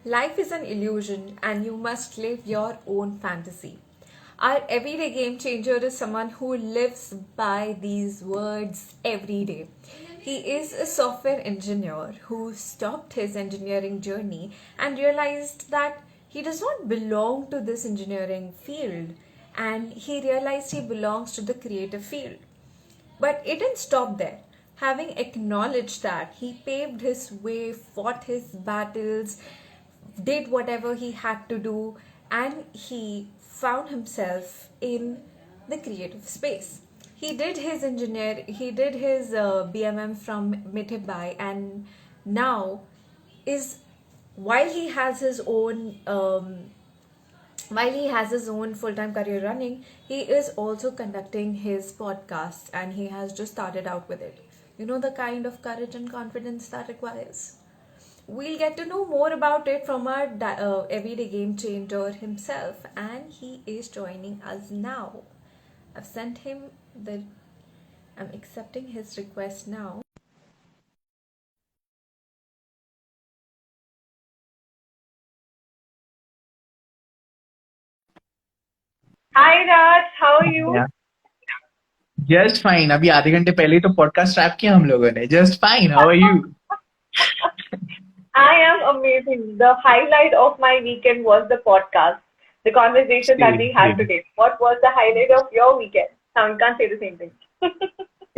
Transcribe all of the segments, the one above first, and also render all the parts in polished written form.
Life is an illusion and you must live your own fantasy. Our everyday game changer is someone who lives by these words every day. He is a software engineer who stopped his engineering journey and realized that he does not belong to this engineering field, and he realized he belongs to the creative field. But it didn't stop there. Having acknowledged that, he paved his way, fought his battles, did whatever he had to do, and he found himself in the creative space. He did his BMM from Mitibai, and now is while he has his own while he has his own full-time career running, he is also conducting his podcast, and he has just started out with it. You know the kind of courage and confidence that requires. We'll get to know more about it from our everyday game changer himself, and he is joining us now. I've sent him the. I'm accepting his request now. Hi Raj, how are you? Yeah. Just fine अभी आधे घंटे पहले ही तो podcast rap किया हम लोगों ने just fine how are you I am amazing. The highlight of my weekend was the podcast, the conversation that we same had same today. What was the highlight of your weekend? Now, you can't say the same thing.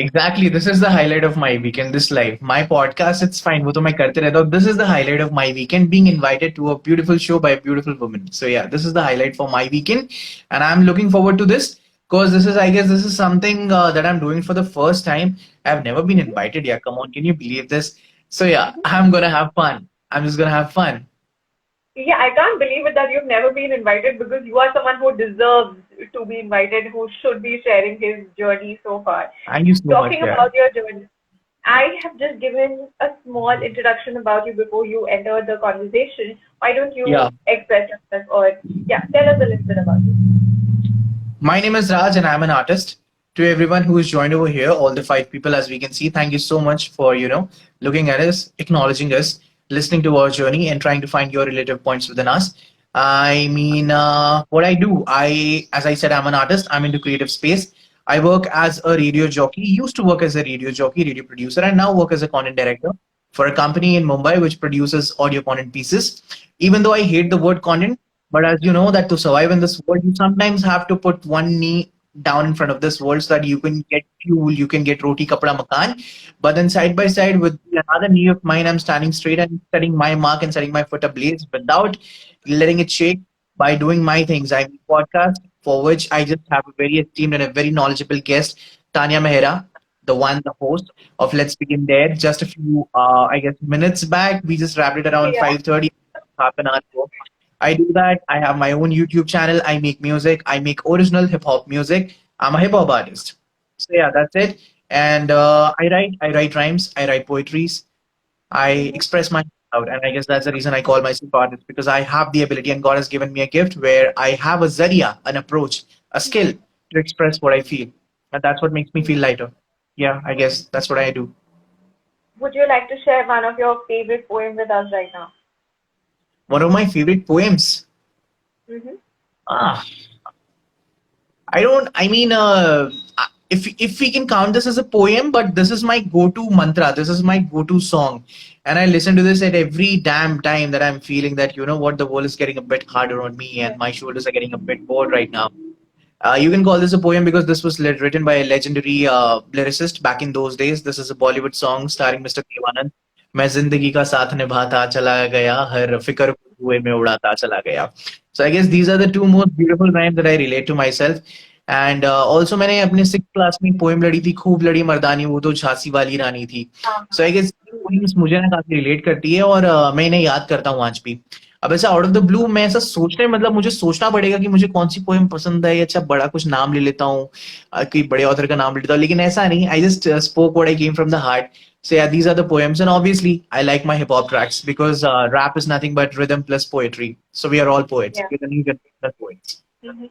Exactly this is the highlight of my weekend this life my podcast it's fine वो तो मैं करते रहता हूँ this is the highlight of my weekend being invited to a beautiful show by a beautiful woman so yeah this is the highlight for my weekend and I am looking forward to this because this is I guess this is something that I'm doing for the first time. I've never been invited. Yeah, come on, can you believe this? So yeah, I'm gonna have fun. I'm just gonna have fun. Yeah, I can't believe it that you've never been invited because you are someone who deserves to be invited, who should be sharing his journey so far. Thank you so much. Talking Yeah. about your journey, I have just given a small introduction about you before you enter the conversation. Why don't Yeah. you express yourself or, yeah, tell us a little bit about you? My name is Raj and I'm an artist. To everyone who is joined over here, all the five people as we can see, thank you so much for, looking at us, acknowledging us, listening to our journey and trying to find your relative points within us. I mean, what I do, as I said, I'm an artist. I'm into creative space. I work as a radio jockey, used to work as a radio jockey, radio producer, and now work as a content director for a company in Mumbai which produces audio content pieces. Even though I hate the word content, but as you know that to survive in this world, you sometimes have to put one knee down in front of this world so that you can get fuel, you can get roti, kapda, makan. But then side by side with another knee of mine, I'm standing straight and setting my mark and setting my foot ablaze without letting it shake by doing my things. I have a podcast for which I just have a very esteemed and a very knowledgeable guest, Tanya Mehra, the one, the host of Let's Begin There. Just a few, I guess, minutes back, we just wrapped it around Yeah. 5:30, half an hour ago. I do that. I have my own YouTube channel. I make music. I make original hip hop music. I'm a hip hop artist. So yeah, that's it. And I write. I write rhymes. I write poetries. I Mm-hmm. express my out, and I guess that's the reason I call myself artist because I have the ability, and God has given me a gift where I have a zaria, an approach, a skill to express what I feel, and that's what makes me feel lighter. Yeah, I guess that's what I do. Would you like to share one of your favorite poems with us right now? One of my favorite poems. Mm-hmm. Ah, I don't. I mean, if we can count this as a poem, but this is my go-to mantra. This is my go-to song, and I listen to this at every damn time that I'm feeling that what the world is getting a bit harder on me, and my shoulders are getting a bit bored right now. You can call this a poem because this was written by a legendary lyricist back in those days. This is a Bollywood song starring Mr. Devanand. मैं जिंदगी का साथ निभाता चला गया हर फिक्र को धुएं में उड़ाता चला गया. So I guess these are the two most beautiful rhymes that I relate to myself. And also मैंने अपने 6th क्लास में पोएम लड़ी थी खूब लड़ी मर्दानी वो तो झांसी वाली रानी थी. So I guess poems मुझे ना काफी रिलेट करती है और मैं इन्हें याद करता हूँ आज भी. अब ऐसा आउट ऑफ द ब्लू मैं ऐसा सोचने मतलब मुझे सोचना पड़ेगा कि मुझे कौन सी पोएम पसंद है या अच्छा बड़ा कुछ नाम ले लेता हूँ कोई बड़े ऑथर का नाम ले लेता हूँ लेकिन ऐसा नहीं I just spoke what I came from the heart so yeah these are the poems and obviously I like my hip hop tracks because rap is nothing but rhythm plus poetry so we are all poets Yeah. we're the new generation of poets. Mm-hmm.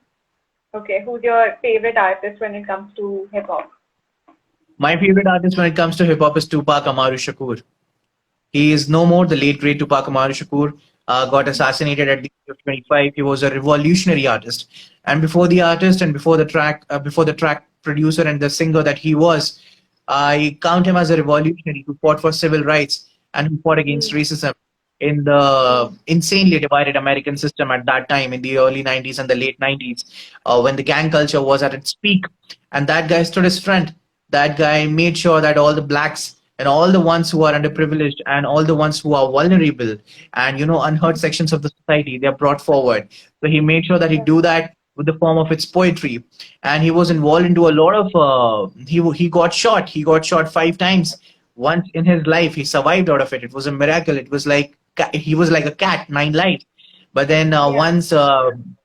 Okay, who's your favorite artist when it comes to hip hop? My favorite artist when it comes to hip hop is Tupac Amaru Shakur. He is no more the late great Tupac Amaru Shakur. got assassinated at the age of 25. He was a revolutionary artist, and before the artist and before the track producer and the singer that he was, I count him as a revolutionary who fought for civil rights and who fought against Mm, racism in the insanely divided American system at that time in the early 90s and the late 90s, when the gang culture was at its peak. And that guy stood his front. That guy made sure that all the blacks and all the ones who are underprivileged and all the ones who are vulnerable and unheard sections of the society, they are brought forward. So he made sure that he yeah, do that with the form of its poetry, and he was involved into a lot of he got shot. He got shot 5 times. Once in his life he survived out of it. It was a miracle. It was like he was like a cat, 9 lives. But then yeah. once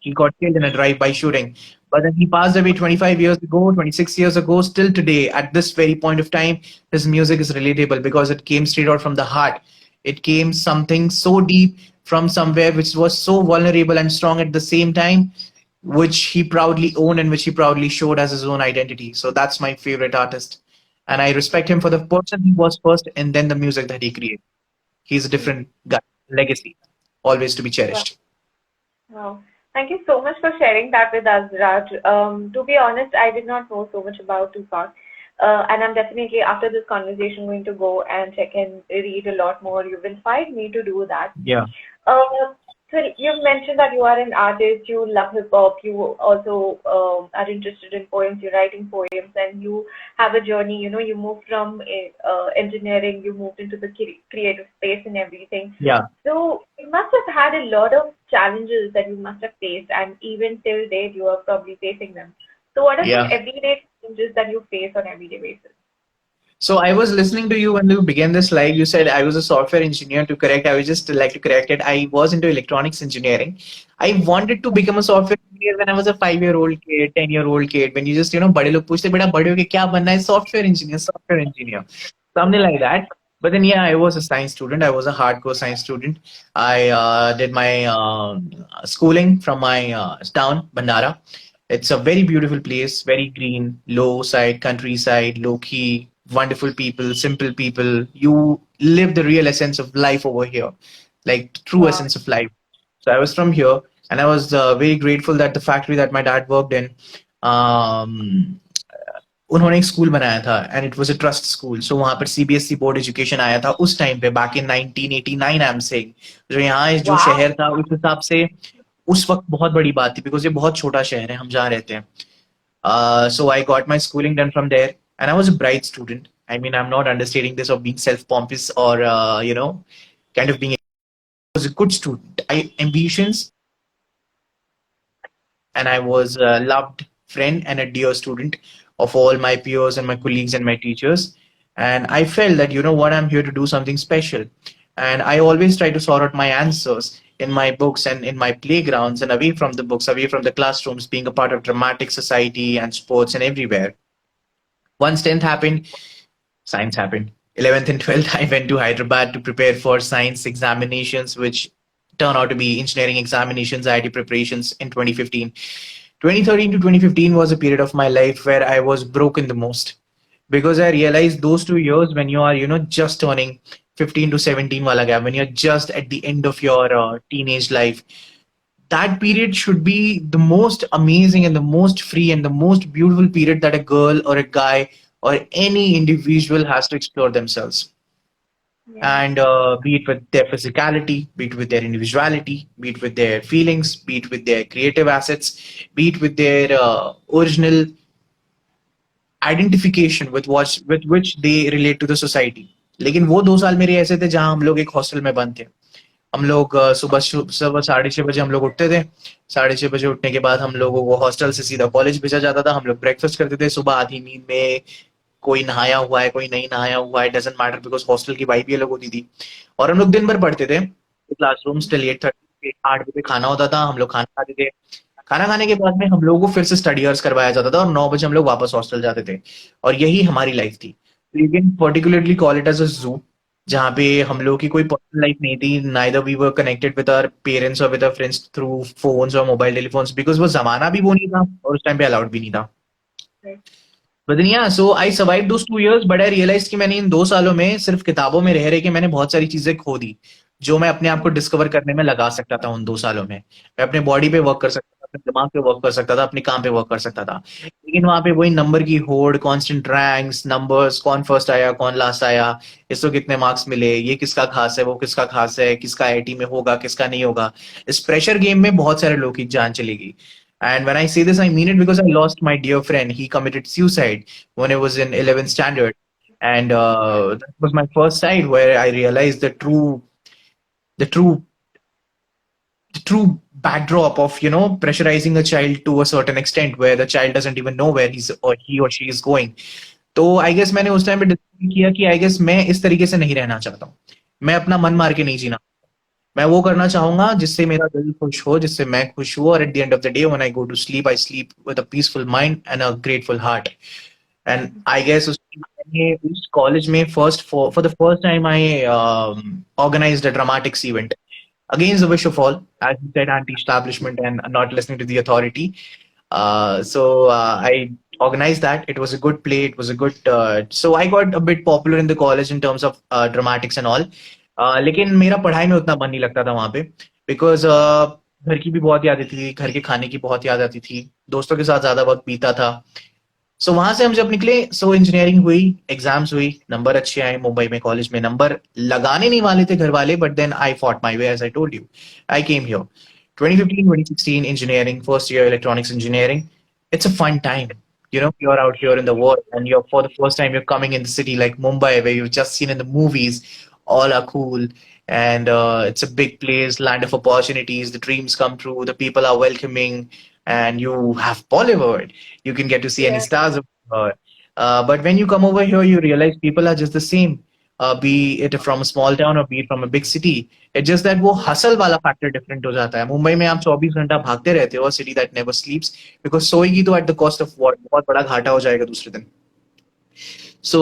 he got killed in a drive-by shooting. But then he passed away 25 years ago, 26 years ago. Still today, at this very point of time, his music is relatable because it came straight out from the heart. It came something so deep from somewhere which was so vulnerable and strong at the same time, which he proudly owned and which he proudly showed as his own identity. So that's my favorite artist. And I respect him for the person he was first and then the music that he created. He's a Mm, different guy, legacy, always to be wow. cherished. Wow. Thank you so much for sharing that with us, Raj. To be honest, I did not know so much about Tupac. And I'm definitely, after this conversation, going to go and check and read a lot more. You've inspired me to do that. Yeah, Uh, so you've mentioned that you are an artist, you love hip hop, you also are interested in poems, you're writing poems, and you have a journey. You know, you moved from engineering, you moved into the creative space and everything. yeah, So you must have had a lot of challenges that you must have faced, and even till date, you are probably facing them. So what are some yeah. everyday challenges that you face on everyday basis? So I was listening to you when you began this live. You said I was a software engineer. To correct, I would just like to correct it. I was into electronics engineering. I wanted to become a software engineer when I was a 5-year-old kid, 10-year-old kid. When you just बड़े लोग पूछते बेटा बड़े होके क्या बनना है? Software engineer, something like that. But then yeah, I was a science student. I was a hardcore science student. I did my schooling from my town, Bandara. It's a very beautiful place, very green, low side, countryside, low key, wonderful people, simple people. You live the real essence of life over here, like the true Wow. essence of life. So I was from here, and I was very grateful that the factory that my dad worked in, um, उन्होंने एक school बनाया था and it was a trust school. So वहां पर CBSE board education आया था उस time पे, back in 1989 I am saying. जो यहाँ जो Wow. शहर था उस हिसाब से उस वक्त बहुत बड़ी बात थी बिकॉज ये बहुत छोटा शहर है हम जहाँ रहते हैं. So I got my schooling done from there, and I was a bright student. I mean, I'm not understating this or being self-pompous or kind of being. I was a good student. I ambitions, and I was a loved friend and a dear student of all my peers and my colleagues and my teachers. And I felt that, what, I'm here to do something special. And I always try to sort out my answers in my books and in my playgrounds and away from the books, away from the classrooms, being a part of dramatic society and sports and everywhere. Once 10th happened, science happened. 11th and 12th, I went to Hyderabad to prepare for science examinations, which turned out to be engineering examinations, IIT preparations in 2015. 2013 to 2015 was a period of my life where I was broken the most because I realized those 2 years when you are, just turning 15 to 17 wala gap, when you're just at the end of your teenage life, that period should be the most amazing and the most free and the most beautiful period that a girl or a guy or any individual has to explore themselves. Yeah. And be it with their physicality, be it with their individuality, be it with their feelings, be it with their creative assets, be it with their original identification with which they relate to the society. लेकिन वो 2 साल मेरे ऐसे थे जहां हम लोग एक हॉस्टल में बंद थे. हम लोग सुबह सुबह 6:30 बजे हम लोग उठते थे. 6:30 बजे उठने के बाद हम लोगों को हॉस्टल से सीधा कॉलेज भेजा जाता था. हम लोग ब्रेकफास्ट करते थे. सुबह आधी नींद में कोई नहाया हुआ है, कोई नहीं नहाया हुआ है, डजेंट मैटर बिकॉज हॉस्टल की वाइब भी अलग होती थी. और हम लोग दिन भर पढ़ते थे. क्लासरूम टिल 8:30, 8 बजे खाना होता था. हम लोग खाना खाते थे. खाना खाने के बाद में हम लोगों को फिर से स्टडी आवर्स करवाया जाता था और 9 बजे हम लोग वापस हॉस्टल जाते थे. और यही हमारी लाइफ थी. You can particularly call it as a zoo, जहाँ पे हम लोग की कोई पर्सनल लाइफ नहीं थी. Neither we were connected with our parents और with our friends through phones और मोबाइल टेलीफोन्स बिकॉज वो जमाना भी वो नहीं था और उस टाइम पे अलाउड भी नहीं था. Right. But then yeah, so I survived those 2 years, but I realized कि मैंने इन 2 सालों में सिर्फ किताबों में रह के मैंने बहुत सारी चीजें खो दी. जो मैं अपने आप को डिस्कवर करने में लगा सकता था उन 2 सालों में। मैं अपने बॉडी पे वर्क कर सकता था, अपने दिमाग पे वर्क कर सकता था, अपने काम पे वर्क कर सकता था। लेकिन वहां पे वही नंबर की होड़, कांस्टेंट रैंक्स, नंबर्स, कौन फर्स्ट आया, कौन लास्ट आया, इसको कितने मार्क्स मिले, ये किसका खास है, वो किसका खास है, किसका आईआईटी में होगा, किसका नहीं होगा। इस प्रेशर गेम में बहुत सारे लोग की जान चली गई। And when I say this, I mean it because I lost my dear friend. He committed suicide when I was in 11th standard. And that was my first time where I realized the true the true backdrop of pressurizing a child to a certain extent where the child doesn't even know where he or she is going. तो I guess मैंने उस time पे decide किया कि I guess मैं इस तरीके से नहीं रहना चाहता हूँ। मैं अपना मन मार के नहीं जीना। मैं वो करना चाहूंगा जिससे मेरा दिल खुश हो, जिससे मैं खुश हूँ, और at the end of the day when I go to sleep, I sleep with a peaceful mind and a grateful heart. And I guess उस कॉलेज में for the first time I organised a dramatics event against the wish of all, as you said, anti-establishment and not listening to the authority. So I organized that. It was a good play. It was a good. So I got a bit popular in the college in terms of dramatics and all. लेकिन मेरा पढ़ाई में उतना मन नहीं लगता था वहां पे, बिकॉज घर की भी बहुत याद आती थी, घर के खाने की बहुत याद आती थी, दोस्तों के साथ ज्यादा वक्त बीता था। सो वहां से हम जब निकले, सो इंजीनियरिंग हुई, एग्जाम्स हुई, नंबर अच्छे आए मुंबई में कॉलेज में। नंबर लगाने नहीं वाले थे घर वाले, but then I fought my way, as I told you. I came here 2015 2016 engineering, first year electronics engineering. It's a fun time. You're out here in the world, and you're for the first time you're coming in the city like Mumbai, where you've just seen in the movies. All are cool, and it's a big place, land of opportunities. The dreams come true. The people are welcoming, and you have Bollywood. You can get to see any Yeah. stars over here. But when you come over here, you realize people are just the same. Be it from a small town or be it from a big city. It's just that वो hustle वाला factor different हो जाता है। मुंबई में आप 24 घंटा भागते रहते हो, city that never sleeps, because सोएगी तो at the cost of what, बहुत बड़ा घाटा हो जाएगा दूसरे दिन। सो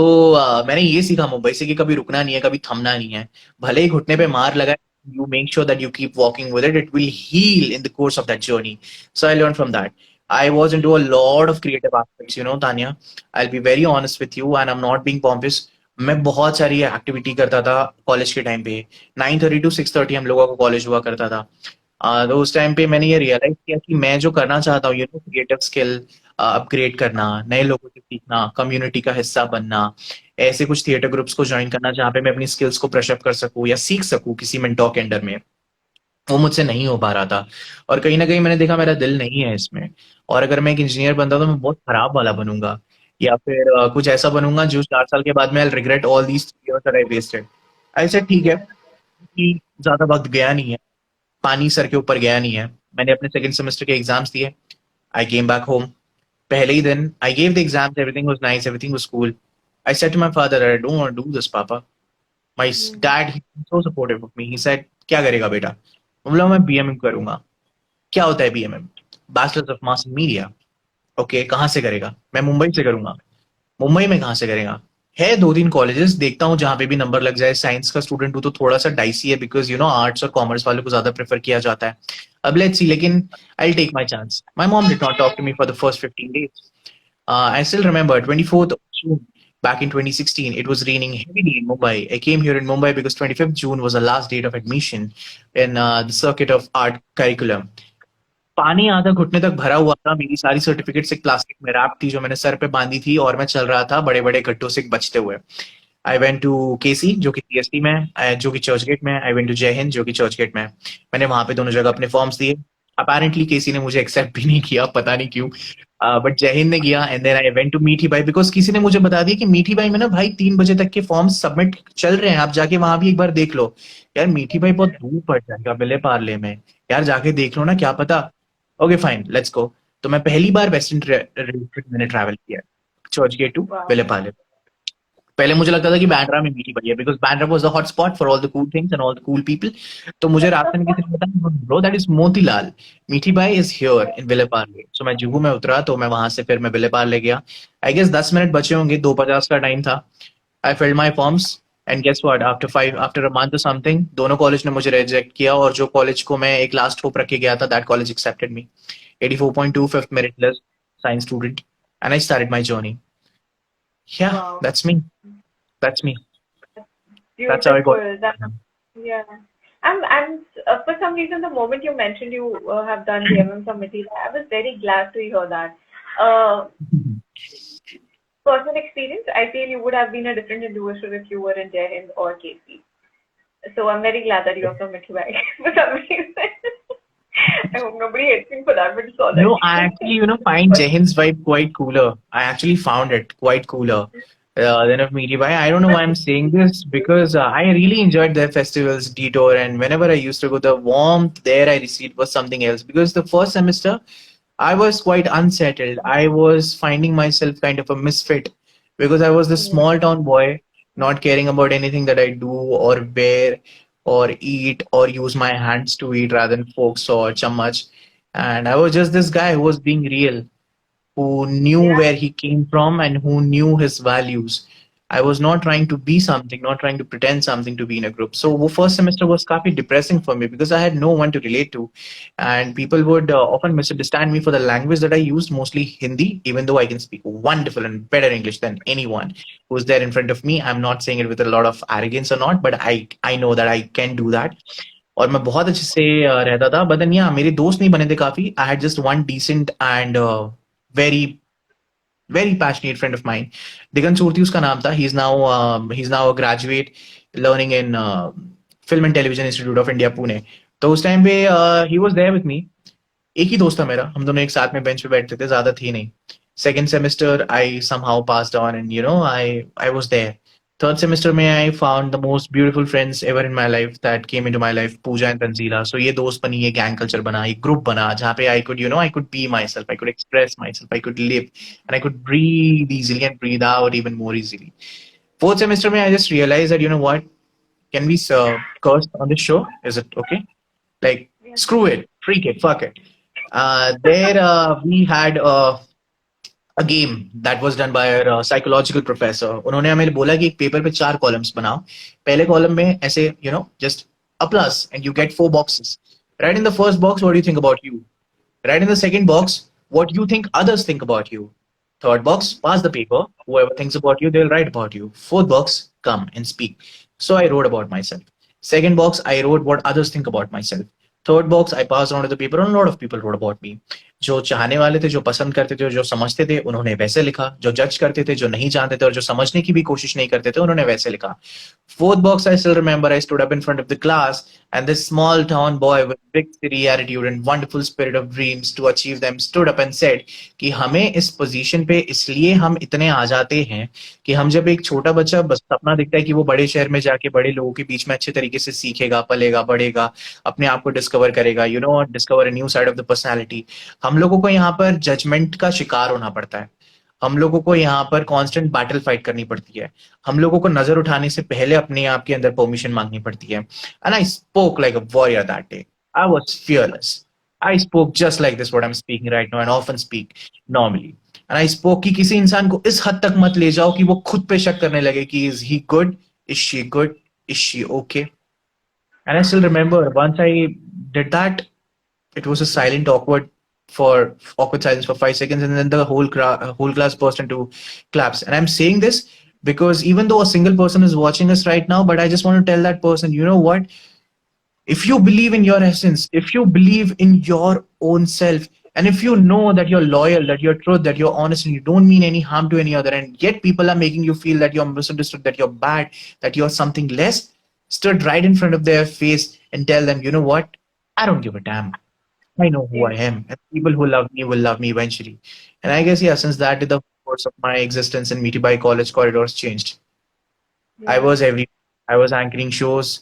मैंने ये सीखा मुंबई से कि कभी रुकना नहीं है, कभी थमना नहीं है। भले ही घुटने पे मार लगा, you make sure that you keep walking with it. It will heal in the course of that journey. So I learned from that. I was into a lot of creative aspects, Tanya. I'll be very honest with you, and I'm not being pompous. मैं बहुत सारी activity करता था college के time पे। 9:30 to 6:30 हम लोगों को कॉलेज हुआ करता था। तो उस टाइम पे मैंने ये रियलाइज किया कि मैं जो करना चाहता हूँ, क्रिएटिव स्किल अपग्रेड करना, नए लोगों से सीखना, कम्युनिटी का हिस्सा बनना, ऐसे कुछ थिएटर ग्रुप्स को ज्वाइन करना जहाँ पे मैं अपनी स्किल्स को ब्रश अप कर सकूँ या सीख सकूँ किसी मेंटोर के अंडर में, वो मुझसे नहीं हो पा रहा था। और कहीं ना कहीं मैंने देखा मेरा दिल नहीं है इसमें। और अगर मैं एक इंजीनियर बनता तो मैं बहुत खराब वाला बनूंगा, या फिर कुछ ऐसा बनूंगा जो 4 साल के बाद में I regret all these years that I wasted. ऐसे ठीक है कि ज्यादा वक्त गया नहीं है, पानी सर के ऊपर गया नहीं है। मैंने अपने सेकंड सेमेस्टर के एग्जाम्स दिए। I came back home. पहले ही दिन I gave the exams, everything was nice, everything was cool. I said to my father, I don't want to do this पापा। My dad he so supportive of me. He said, क्या करेगा बेटा? मैं बोला, मैं बीएमएम करूंगा। क्या होता है BMM? Bachelors of mass media. Okay, कहाँ से करेगा? मैं मुंबई से करूंगा। मुंबई में कहाँ से करेगा? है 2-3 कॉलेजेस, देखता हूँ जहाँ पे भी नंबर लग जाए। साइंस का स्टूडेंट हूँ तो थोड़ा सा डाइसी है, बिकॉज आर्ट्स और कॉमर्स वालों को ज्यादा प्रेफर किया जाता है। अब लेट्स सी, लेकिन I take my chance. My mom did not talk to me for the first 15 days. I still remember 24th of June back in 2016. It was raining heavily in Mumbai. I came here in Mumbai because 25th June was the last date of admission in the circuit of art curriculum. पानी आधा घुटने तक भरा हुआ था। मेरी सारी certificates एक प्लास्टिक में रैप थी जो मैंने सर पे बांधी थी, और मैं चल रहा था बड़े बड़े गड्ढों से बचते हुए। आई वेंट टू केसी जो कि सीएसटी में है, जो कि चर्च गेट में है। आई वेंट टू जय हिंद जो कि चर्च गेट में है। मैंने वहां पे दोनों जगह अपने फॉर्म्स दिए। अपेरेंटली केसी ने मुझे एक्सेप्ट भी नहीं किया, पता नहीं क्यों, बट जय हिंद ने किया। And then I went to Mithibai, because किसी ने मुझे बता दिया कि मीठी बाई में ना भाई 3 बजे तक के फॉर्म सबमिट चल रहे हैं, आप जाके वहां भी एक बार देख लो। यार मीठी बाई बहुत दूर पड़ जाएगा विले पार्ले में, यार जाके देख लो ना, क्या पता। Okay fine, let's go. तो मैं पहली बार वेस्टर्न मैंने ट्रैवल किया, church gate to Wow. Vile Parle. पहले मुझे लगता था कि बैंड्रा में मीठी बाई है, because Bandra was the hot spot for all the cool things and all the cool people. तो मुझे रास्ते में किसी ने बताया, ब्रो दैट इज मोतीलाल, मीठी by is here in Vile Parle. सो मैं जुहू में उतरा, तो मैं वहां से फिर मैं विले पार्ले गया। आई गेस 10 मिनट बचे होंगे, 2:50 का टाइम था। I filled my forms, and guess what, after a month or something, दोनों कॉलेज ने मुझे रिजेक्ट किया, और जो कॉलेज को मैं एक लास्ट होप रख के गया था, that college accepted me. 84.2 fifth merit list, science student, and I started my journey. Yeah, Wow. that's me. That's me. That's how I got. Beautiful. That, yeah. For some reason, the moment you mentioned you have done the committee, I was very glad to hear that. Uh, Personal experience, I feel you would have been a different individual if you were in Jai Hind or KC. So I'm very glad that you're from Mithibai for some reason. I hope nobody hates me for that, but it's all right. No, I actually, find Jahin's vibe quite cooler. I actually found it quite cooler than of Meaty Bai. I don't know why I'm saying this because I really enjoyed their festivals, Detour, and whenever I used to go, the warmth there I received was something else. Because the first semester, I was quite unsettled. I was finding myself kind of a misfit because I was the Yeah. small town boy, not caring about anything that I do or wear or eat or use my hands to eat rather than forks or chammach. And I was just this guy who was being real, who knew Yeah. where he came from and who knew his values. I was not trying to be something, not trying to pretend something to be in a group. So first semester was काफी depressing for me because I had no one to relate to, and people would often misunderstand me for the language that I used, mostly Hindi, even though I can speak wonderful and better English than anyone who's there in front of me. I'm not saying it with a lot of arrogance or not, but I know that I can do that. और मैं बहुत अच्छे से रहता था but then या मेरे दोस्त नहीं बने थे काफी I had just one decent and very very passionate friend of mine. Digan Surti uska naam tha. He's now a graduate learning in Film and Television Institute of India, Pune. तो उस time पे he was there with me. एक ही दोस्त था मेरा, हम दोनों एक साथ में बेंच पे बैठते थे, ज्यादा थी नहीं. Second semester I somehow passed on and I was there. Third semester में I found the most beautiful friends ever in my life that came into my life, Pooja and Tanzila. So ये दोस्त बनी, ये gang culture बना, एक group बना जहाँ पे I could be myself, I could express myself, I could live and I could breathe easily and breathe out even more easily. Fourth semester में I just realized that what, can we curse on this show? Is it okay? Like, Yeah. screw it, freak it, fuck it. There we had a game that was done by a psychological professor. उन्होंने हमें बोला कि एक paper पे 4 columns बनाओ. पहले column में ऐसे just a plus and you get 4 boxes. Write in the first box what do you think about you. Write in the second box what you think others think about you. Third box, pass the paper. Whoever thinks about you, they'll write about you. Fourth box, come and speak. So I wrote about myself. Second box, I wrote what others think about myself. Third box, I passed on to the paper and a lot of people wrote about me. जो चाहने वाले थे, जो पसंद करते थे, जो समझते थे, उन्होंने वैसे लिखा. जो जज करते थे, जो नहीं जानते थे और जो समझने की भी कोशिश नहीं करते थे, उन्होंने वैसे लिखा. Fourth box, I still remember I stood up in front of the class and this small town boy with big city attitude and wonderful spirit of dreams to achieve them stood up and said कि हमें इस position पे इसलिए हम इतने आ जाते हैं कि हम जब एक छोटा बच्चा बस सपना दिखता है कि वो बड़े शहर में जाके बड़े लोगों के बीच में अच्छे तरीके से सीखेगा, पलेगा, बढ़ेगा, अपने आप को डिस्कवर करेगा, discover a new side of the personality. हम लोगों को यहाँ पर जजमेंट का शिकार होना पड़ता है. हम लोगों को यहाँ पर कांस्टेंट बैटल फाइट करनी पड़ती है. हम लोगों को नजर उठाने से पहले अपने आप के अंदर परमिशन मांगनी पड़ती है. And I spoke like a warrior that day. I was fearless. I spoke just like this what I am speaking right now and often speak normally. And I spoke कि किसी इंसान को इस हद तक मत ले जाओ कि वो खुद पे शक करने लगे कि is he good, is she good, is she okay. And I still remember once I did that, it was a silent, awkward silence for 5 seconds, and then the whole class burst into claps. And I'm saying this because even though a single person is watching us right now, but I just want to tell that person, you know what? If you believe in your essence, if you believe in your own self, and if you know that you're loyal, that you're truth, that you're honest, and you don't mean any harm to any other, and yet people are making you feel that you're misunderstood, that you're bad, that you're something less, stood right in front of their face and tell them, you know what? I don't give a damn. I know who I Yeah. am, and people who love me will love me eventually. And I guess, yeah, since that, the course of my existence in Meaty By College corridors changed. I Yeah. was every, I was anchoring shows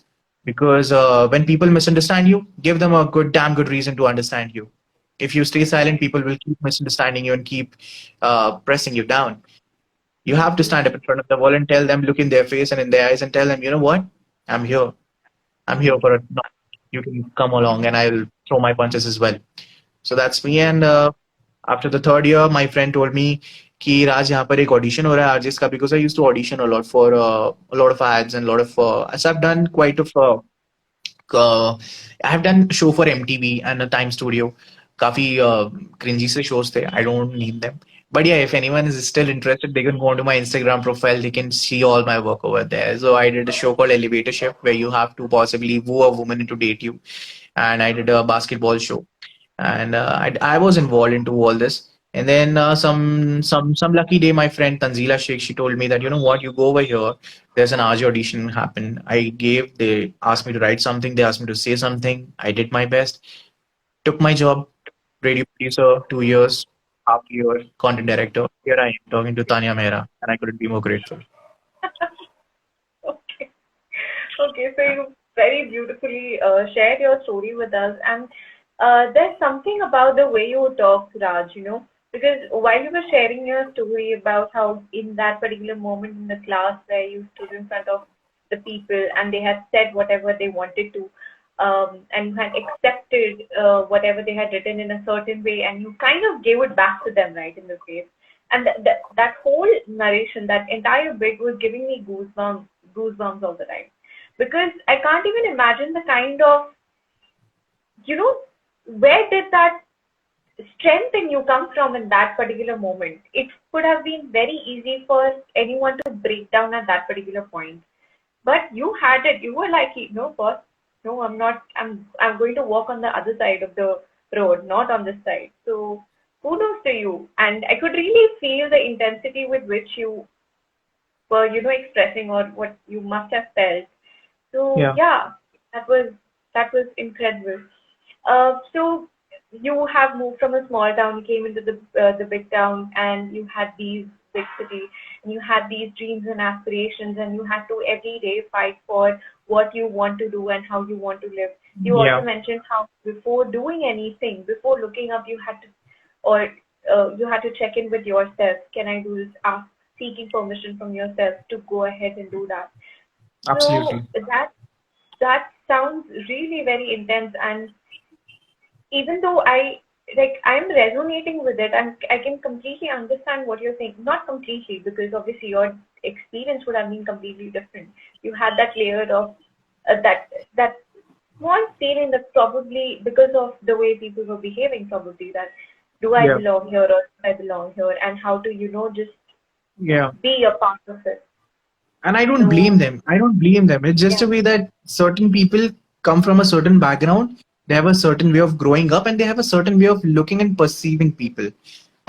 because when people misunderstand you, give them a damn good reason to understand you. If you stay silent, people will keep misunderstanding you and keep pressing you down. You have to stand up in front of the wall and tell them, look in their face and in their eyes, and tell them, you know what? I'm here. I'm here for a. You can come along, and I'll throw my punches as well. So that's me. And after the third year, my friend told me कि राज यहाँ पर एक audition हो रहा है RJs का, because I used to audition a lot for a lot of ads and a lot of so I've done quite of I have done show for MTV and a Time Studio. काफी cringy से shows थे. I don't need them. But yeah, if anyone is still interested, they can go onto my Instagram profile. They can see all my work over there. So I did a show called Elevator Shift where you have to possibly woo a woman into date you, and I did a basketball show, and I was involved into all this. And then some lucky day, my friend Tanzila Sheikh, she told me that, you know what, you go over here. There's an RJ audition happen. I gave. They asked me to write something. They asked me to say something. I did my best. Took my job, radio producer, 2 years, half year, content director. Here I am talking to Tanya Mehra, and I couldn't be more grateful. Okay. Okay, so you very beautifully shared your story with us, and there's something about the way you talk, Raj, because while you were sharing your story about how in that particular moment in the class where you stood in front of the people and they had said whatever they wanted to, and you had accepted whatever they had written in a certain way, and you kind of gave it back to them right in the face. And that whole narration, that entire bit was giving me goosebumps all the time because I can't even imagine the kind of, where did that strength in you come from in that particular moment? It could have been very easy for anyone to break down at that particular point. But you had it. You were like, no, boss, no, I'm not. I'm going to walk on the other side of the road, not on this side. So kudos to you. And I could really feel the intensity with which you were, expressing or what you must have felt. So Yeah. yeah, that was that was incredible. So you have moved from a small town, you came into the big town, and you had these big city, and you had these dreams and aspirations, and you had to every day fight for what you want to do and how you want to live. You also Yeah. mentioned how before doing anything, before looking up, you had to, or you had to check in with yourself. Can I do this? Ask, seeking permission from yourself to go ahead and do that. So Absolutely. that sounds really very intense, and even though I'm resonating with it, I can completely understand what you're saying. Not completely, because obviously your experience would have been completely different. You had that layer of that small feeling that probably because of the way people were behaving, probably that do I Yeah. belong here or do I belong here, and how to just Yeah. be a part of it. And I don't blame So them. I don't blame them. It's just yeah, a way that certain people come from a certain background. They have a certain way of growing up and they have a certain way of looking and perceiving people.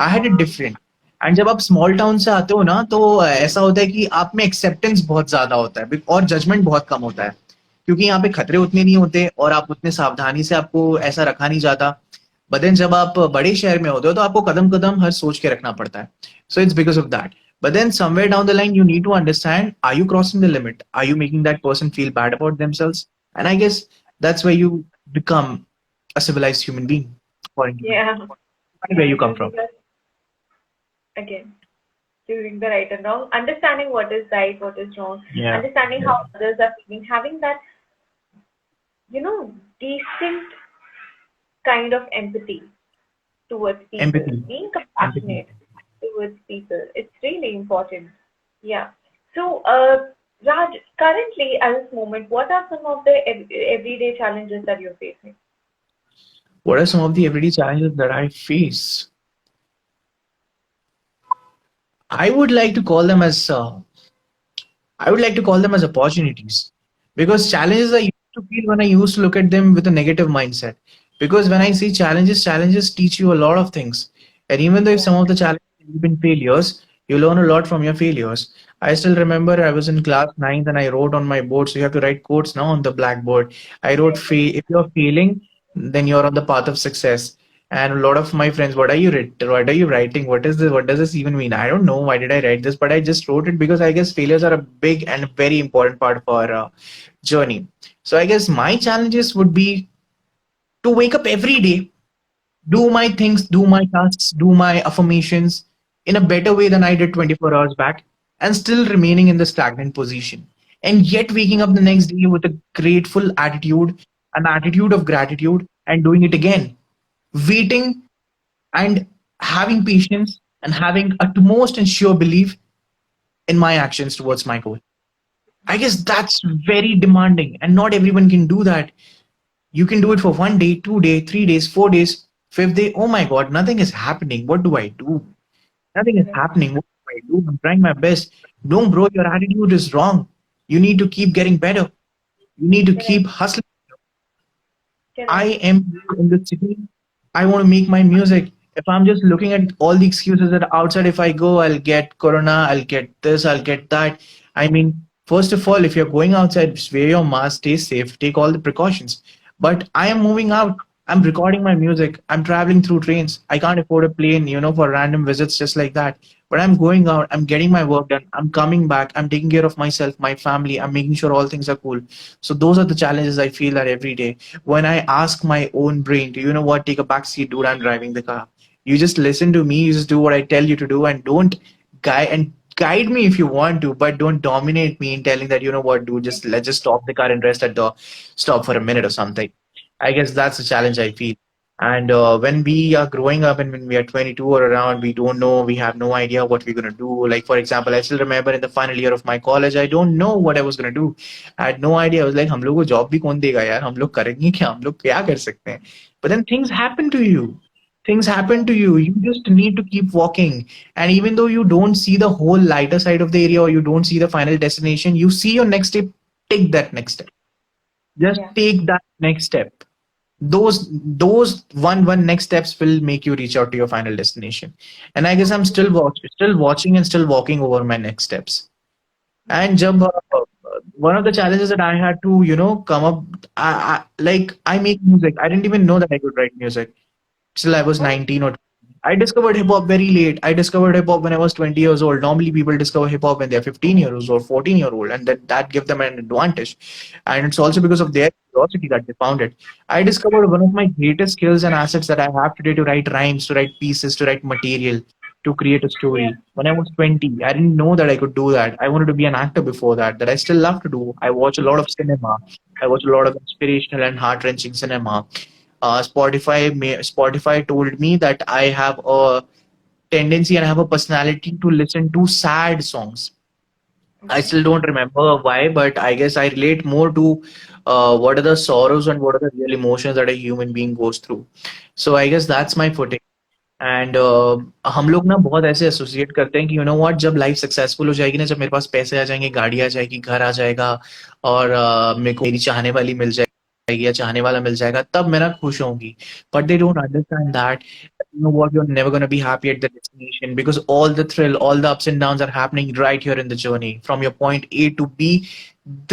I had it different. And जब आप small town से आते हो ना तो ऐसा होता है कि आप में एक्सेप्टेंस बहुत ज्यादा होता है और जजमेंट बहुत कम होता है क्योंकि यहाँ पे खतरे उतने नहीं होते और आप उतने सावधानी से आपको ऐसा रखा नहीं जाता बट देन जब आप बड़े शहर में होते हो तो आपको कदम कदम हर सोच के रखना पड़ता है so it's because of that but then somewhere down the line you need to understand, are you crossing the limit, are you making that person feel bad about themselves? And I guess that's where you become a civilized human being according to me, yeah, where yeah. you come from. Again, choosing the right and wrong, understanding what is right, what is wrong, Yeah. understanding Yeah. how others are feeling, having that, decent kind of empathy towards people, Empathy. being Empathy. compassionate towards people. It's really important. Yeah. So, Raj, currently at this moment, what are some of the everyday challenges that you're facing? What are some of the everyday challenges that I face? I would like to call them as I would like to call them as opportunities because challenges I used to feel when I used to look at them with a negative mindset. Because when I see challenges, challenges teach you a lot of things. And even though if Yeah. some of the challenges have been failures, you learn a lot from your failures. I still remember I was in class ninth and I wrote on my board. So you have to write quotes now on the blackboard. I wrote, if you're failing, then you're on the path of success. And a lot of my friends, what are you writing? What is this? What does this even mean? I don't know. Why did I write this? But I just wrote it because I guess failures are a big and very important part of our journey. So I guess my challenges would be to wake up every day, do my things, do my tasks, do my affirmations in a better way than I did 24 hours back, and still remaining in the stagnant position. And yet waking up the next day with a grateful attitude, an attitude of gratitude, and doing it again. Waiting and having patience and having utmost and sure belief in my actions towards my goal. I guess that's very demanding, and not everyone can do that. You can do it for 1 day, 2 day, 3 days, 4 days, fifth day. Oh my God, nothing is happening. What do I do? Nothing is Correct. happening. What do I do? I'm trying my best. No, bro, your attitude is wrong. You need to keep getting better. You need to keep Correct. hustling. I Correct. am here in the city. I want to make my music. If I'm just looking at all the excuses that are outside, if I go, I'll get corona, I'll get this, I'll get that. I mean, first of all, if you're going outside, just wear your mask, stay safe, take all the precautions. But I am moving out. I'm recording my music. I'm traveling through trains. I can't afford a plane, for random visits just like that. But I'm going out. I'm getting my work done. I'm coming back. I'm taking care of myself, my family. I'm making sure all things are cool. So those are the challenges I feel that every day when I ask my own brain, do you know what? Take a back seat, dude. I'm driving the car. You just listen to me. You just do what I tell you to do, and don't guide me if you want to, but don't dominate me in telling that you know what, dude. Let's just stop the car and rest at the stop for a minute or something. I guess that's the challenge I feel. And when we are growing up and when we are 22 or around, we don't know, we have no idea what we're going to do. Like, for example, I still remember in the final year of my college, I don't know what I was going to do. I had no idea. I was like, हम लोग को job भी कौन देगा यार? हम लोग करेंगे क्या? हम लोग क्या कर सकते हैं? But then things happen to you. Things happen Yes. to you. You just need to keep walking. And even though you don't see the whole lighter side of the area or you don't see the final destination, you see your next step. Take that next step. Just Yeah. take that next step. Those one next steps will make you reach out to your final destination. And I guess I'm still watching and still walking over my next steps. And jab, one of the challenges that I had to come up, I make music. I didn't even know that I could write music till I was Oh. 19 or 20. I discovered hip hop very late. I discovered hip hop when I was 20 years old. Normally, people discover hip hop when they're 15 years old, 14-year old, and that gives them an advantage. And it's also because of their curiosity that they found it. I discovered one of my greatest skills and assets that I have today to write rhymes, to write pieces, to write material, to create a Yeah. story. When I was 20, I didn't know that I could do that. I wanted to be an actor before that I still love to do. I watch a lot of cinema. I watch a lot of inspirational and heart wrenching cinema. Spotify told me that I have a tendency and I have a personality to listen to sad songs. I Okay. still don't remember why, but I guess I relate more to what are the sorrows and what are the real emotions that a human being goes through. So I guess that's my footing. And हम लोग ना बहुत ऐसे associate करते हैं कि you know what, जब life successful हो जाएगी ना, जब मेरे पास पैसे आ जाएंगे, गाड़ी आ जाएगी, घर आ जाएगा और मेरे को मेरी चाहने वाली मिल जाएगी या चाहने वाला मिल जाएगा, तब मैं ना खुश होंगी. But they don't understand that you know what, you're never going to be happy at the destination because all the thrill, all the ups and downs are happening right here in the journey from your point A to B.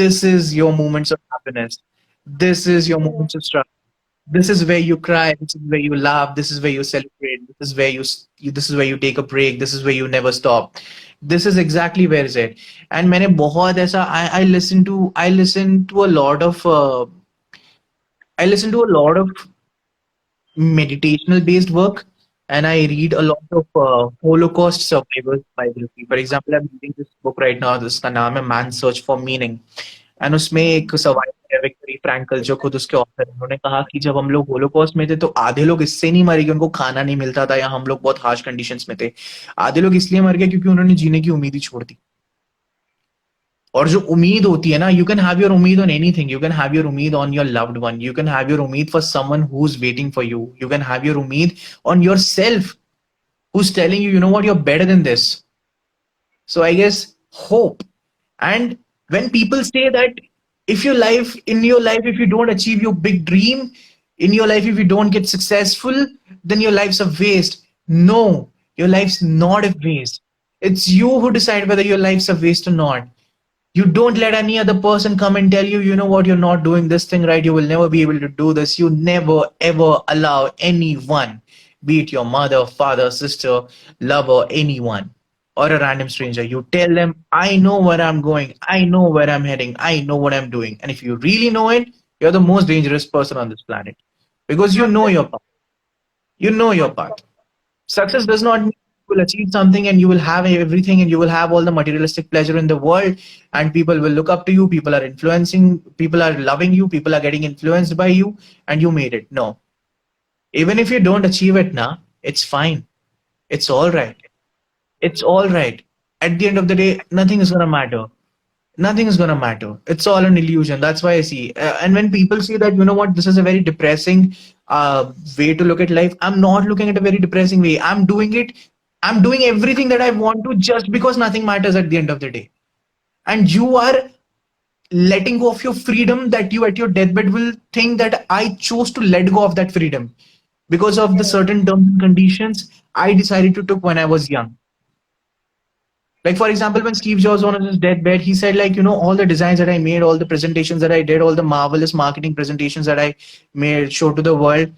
This is your moments of happiness. This is your Correct. moments of struggle. This is where you cry. This is where you laugh. This is where you celebrate. This is where this is where you take a break. This is where you never stop. This is exactly where is it. And मैंने बहुत ऐसा I listen to a lot of I listen to a lot of meditational based work, and I read a lot of Holocaust survivors biography. For example, I'm reading this book right now. This का नाम है Man Search for Meaning. And उसमें एक survivor है victory Frankel, जो खुद उसके author हैं. उन्होंने कहा कि जब हम लोग होलोकॉस्ट में थे तो आधे लोग इससे नहीं मरे कि उनको खाना नहीं मिलता था या हम लोग बहुत हार्श कंडीशंस में थे. आधे लोग इसलिए मर गए क्योंकि उन्होंने जीने की उम्मीद ही छोड़ दी. और जो उम्मीद होती है ना, यू कैन हैव योर उम्मीद on anything. You can have your उम्मीद on your loved one. You can have your उम्मीद for someone who is waiting for you. You can have your उम्मीद on yourself who's telling you, you know what, you're better than this. So I guess hope. And when people say that if your life, if you don't achieve your big dream, in your life, if you don't get successful, then your life's a waste. No, your life's not a waste. It's you who decide whether your life's a waste or not. You don't let any other person come and tell you, you know what, you're not doing this thing right. You will never be able to do this. You never ever allow anyone, be it your mother, father, sister, lover, anyone, or a random stranger. You tell them, I know where I'm going. I know where I'm heading. I know what I'm doing. And if you really know it, you're the most dangerous person on this planet because you know your Absolutely. path. You know your path. Success does not mean you will achieve something and you will have everything and you will have all the materialistic pleasure in the world and people will look up to you, people are influencing, people are loving you, people are getting influenced by you, and you made it. No. Even if you don't achieve it now, it's fine. It's all right. It's all right. At the end of the day, nothing is going to matter. Nothing is going to matter. It's all an illusion. That's why I see. And when people say that, you know what, this is a very depressing way to look at life, I'm not looking at a very depressing way. I'm doing it I'm doing everything that I want to just because nothing matters at the end of the day. And you are letting go of your freedom that you at your deathbed will think that I chose to let go of that freedom because of the Correct. certain terms and conditions I decided to took when I was young. Like for example, when Steve Jobs was on his deathbed, he said like, all the designs that I made, all the presentations that I did, all the marvelous marketing presentations that I made, show to the world.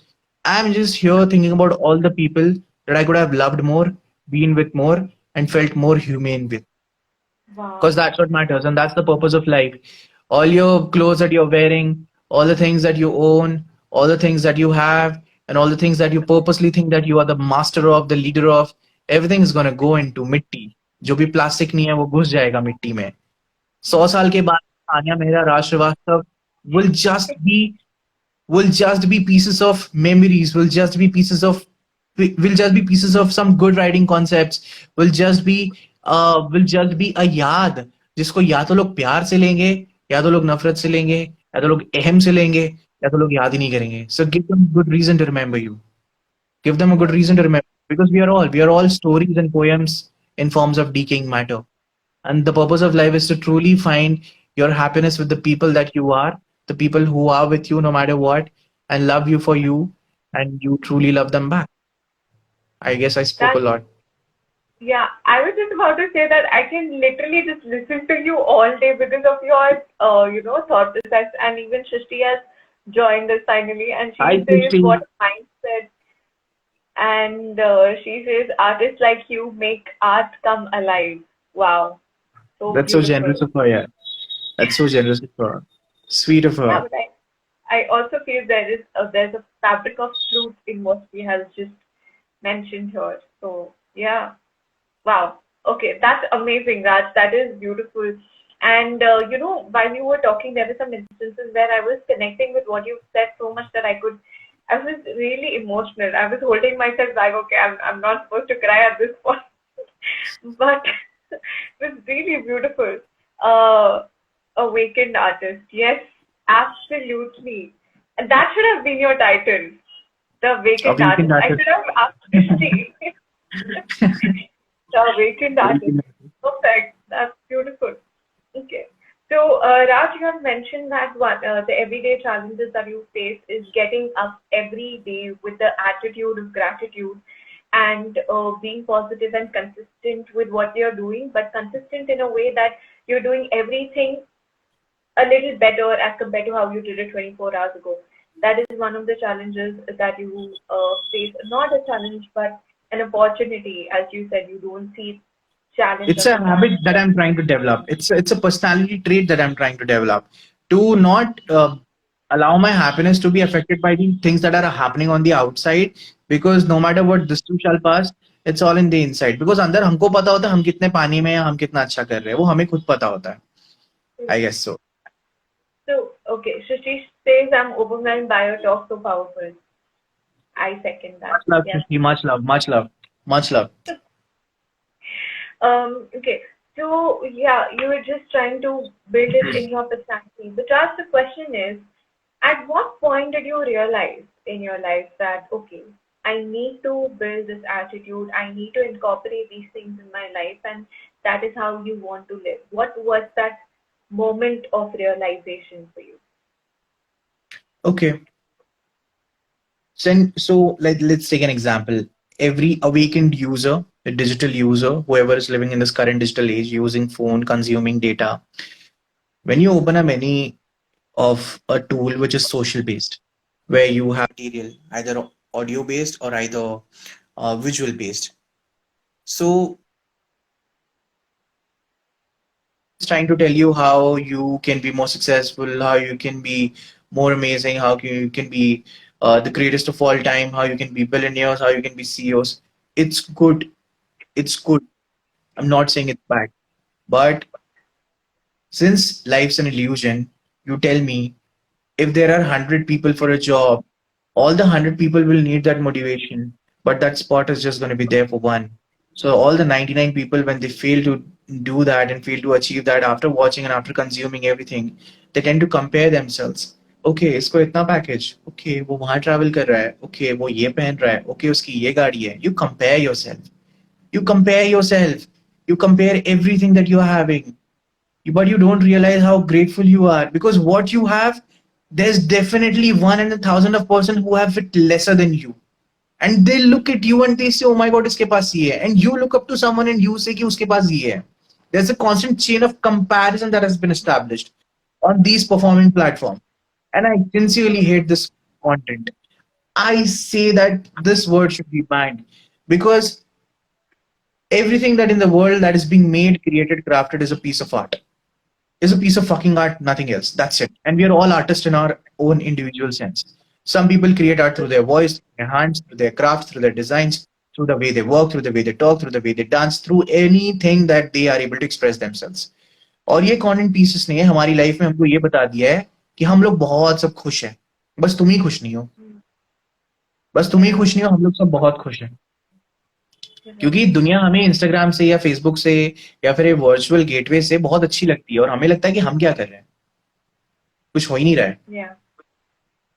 I'm just here thinking about all the people that I could have loved more, been with more, and felt more humane with. Because Wow. that's what matters, and that's the purpose of life. All your clothes that you're wearing, all the things that you own, all the things that you have, and all the things that you purposely think that you are the master of, the leader of, everything is gonna go into मिट्टी. जो भी plastic नहीं है वो घुस जाएगा मिट्टी में. 100 साल के बाद आन्या मेहरा राज Srivastava will just be will just be pieces of memories, will just be pieces of some good writing concepts, will just be a याद जिसको या तो लोग प्यार से लेंगे, या तो लोग नफरत से लेंगे, या तो लोग अहम से लेंगे, या तो लोग याद ही नहीं करेंगे. So give them a good reason to remember you. Give them a good Correct. reason to remember, because we are all stories and poems in forms of decaying matter. And the purpose of life is to truly find your happiness with the people that you are, the people who are with you no matter what, and love you for you, and you truly love them back. I guess I spoke a That lot. Yeah, I was just about to say that I can literally just listen to you all day because of your, thought process. And even Shrishti has joined us finally, and Hi, she says Christy. what mindset, and she says artists like you make art come alive. Wow, so That's so beautiful. generous of her, yeah. That's so generous of her. Sweet of Yeah, her. but I also feel there's a fabric of truth in what she has just mentioned here. So yeah. Wow. Okay, that's amazing, Raj. That is beautiful. And while you were talking, there were some instances where I was connecting with what you said so much that I was really emotional. I was holding myself back. Okay, I'm not supposed to cry at this point, but it was really beautiful. Uh, Awakened artist. Yes, absolutely. And that should have been your title, The A Awakened weekend Artist. I artist. should have asked Christy. The awakened A artist. weekend Perfect. That's beautiful. Okay. So, Raj, you have mentioned that the everyday challenges that you face is getting up every day with the attitude of gratitude and being positive and consistent with what you're doing, but consistent in a way that you're doing everything a little better as compared to how you did it 24 hours ago. That is one of the challenges that you face. Not a challenge, but an opportunity. As you said, you don't see challenge It's as a a challenge. habit that I'm trying to develop. It's a personality trait that I'm trying to develop to not allow my happiness to be affected by the things that are happening on the outside, because no matter what, this too shall pass. It's all in the inside, because अंदर हमको पता होता है हम कितने पानी में हैं, हम कितना अच्छा कर रहे हैं, वो हमें खुद पता होता है. I guess so. So, okay, Shishish says I'm overwhelmed by your talk so powerful. I second that. Much love, Yes. Shruti. Much love. Much love. Much love. Okay. So yeah, you were just trying to build it in your personality. But Raj, the question is, at what point did you realize in your life that okay, I need to build this attitude, I need to incorporate these things in my life, and that is how you want to live? What was that moment of realization for you? Okay. So let's take an example. Every awakened user, a digital user, whoever is living in this current digital age, using phone, consuming data, when you open a menu of a tool which is social based, where you have material, either audio based or either visual based. So it's trying to tell you how you can be more successful, how you can be more amazing, how you can be the greatest of all time, how you can be billionaires, how you can be CEOs. It's good. It's good. I'm not saying it's bad. But since life's an illusion, you tell me, if there are 100 people for a job, all the 100 people will need that motivation, but that spot is just going to be there for one. So all the 99 people, when they fail to do that and fail to achieve that after watching and after consuming everything, they tend to compare themselves. Okay, इसको इतना package, okay, वो वहाँ travel कर रहा है, okay, वो ये पहन रहा है, okay, उसकी ये गाड़ी है. You compare yourself. You compare yourself, you compare everything that you're having, but you don't realize how grateful you are, because what you have, there's definitely one in a thousand of person who have it lesser than you, and they look at you and they say, oh my god, iske paas ye hai, and you look up to someone and you say ki uske paas ye hai. There's a constant chain of comparison that has been established on these performing platforms, and I sincerely hate this content. I say that this word should be banned, because everything that in the world that is being made, created, crafted is a piece of art. Is a piece of fucking art, nothing else. That's it. And we are all artists in our own individual sense. Some people create art through their voice, through their hands, through their crafts, through their designs, through the way they work, through the way they talk, through the way they dance, through anything that they are able to express themselves. और ये content pieces ने हमारी life में हमको ये बता दिया है कि हम लोग बहुत सब खुश हैं, बस तुम ही खुश नहीं हो, बस तुम ही Yeah. खुश नहीं हो, हम लोग सब बहुत खुश हैं. क्योंकि Right. दुनिया हमें इंस्टाग्राम से या फेसबुक से या फिर वर्चुअल गेटवे से बहुत अच्छी लगती है, और हमें लगता है कि हम क्या कर रहे हैं, कुछ हो ही नहीं रहा है. Yeah.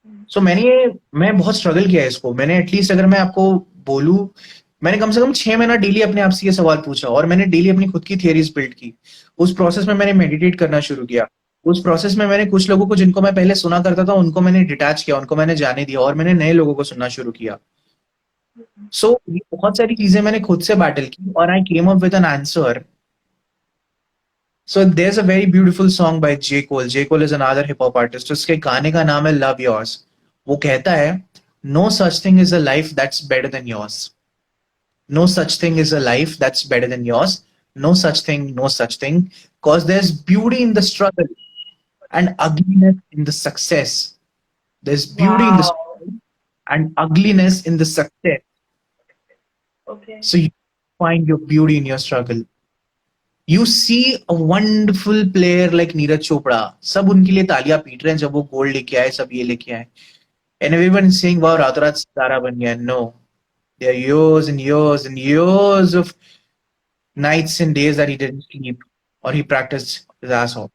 Mm. सो मैं बहुत स्ट्रगल किया है इसको. मैंने एटलीस्ट, अगर मैं आपको बोलूं, मैंने कम से कम 6 महीना डेली अपने आप से ये सवाल पूछा, और मैंने डेली अपनी खुद की थियरीज बिल्ड की. उस प्रोसेस में मैंने मेडिटेट करना शुरू किया. उस प्रोसेस में मैंने कुछ लोगों को, जिनको मैं पहले सुना करता था, उनको मैंने डिटैच किया, उनको मैंने जाने दिया, और मैंने नए लोगों को सुनना शुरू किया. सो ये बहुत सारी चीजें मैंने खुद से बैटल की, और I came up with an answer. So there's a very beautiful song by J. Cole. J. Cole is another hip hop artist. उसके गाने का नाम है Love Yours. वो कहता है, No such thing is a life that's better than yours. No such thing is a life that's better than yours. No such thing, no such thing. Because there's beauty in the struggle and ugliness in the success. There's beauty in the Wow. struggle and ugliness in the success. Okay. So you find your beauty in your struggle. You see a wonderful player like Neeraj Chopra, सब उनके लिए तालियां पीट रहे हैं जब वो gold लेके आए, सब ये लेके आए, and everyone is saying wow, रातों रात सितारा बन गया. No, there are years and years and years of nights and days that he didn't sleep, or he practiced his ass off.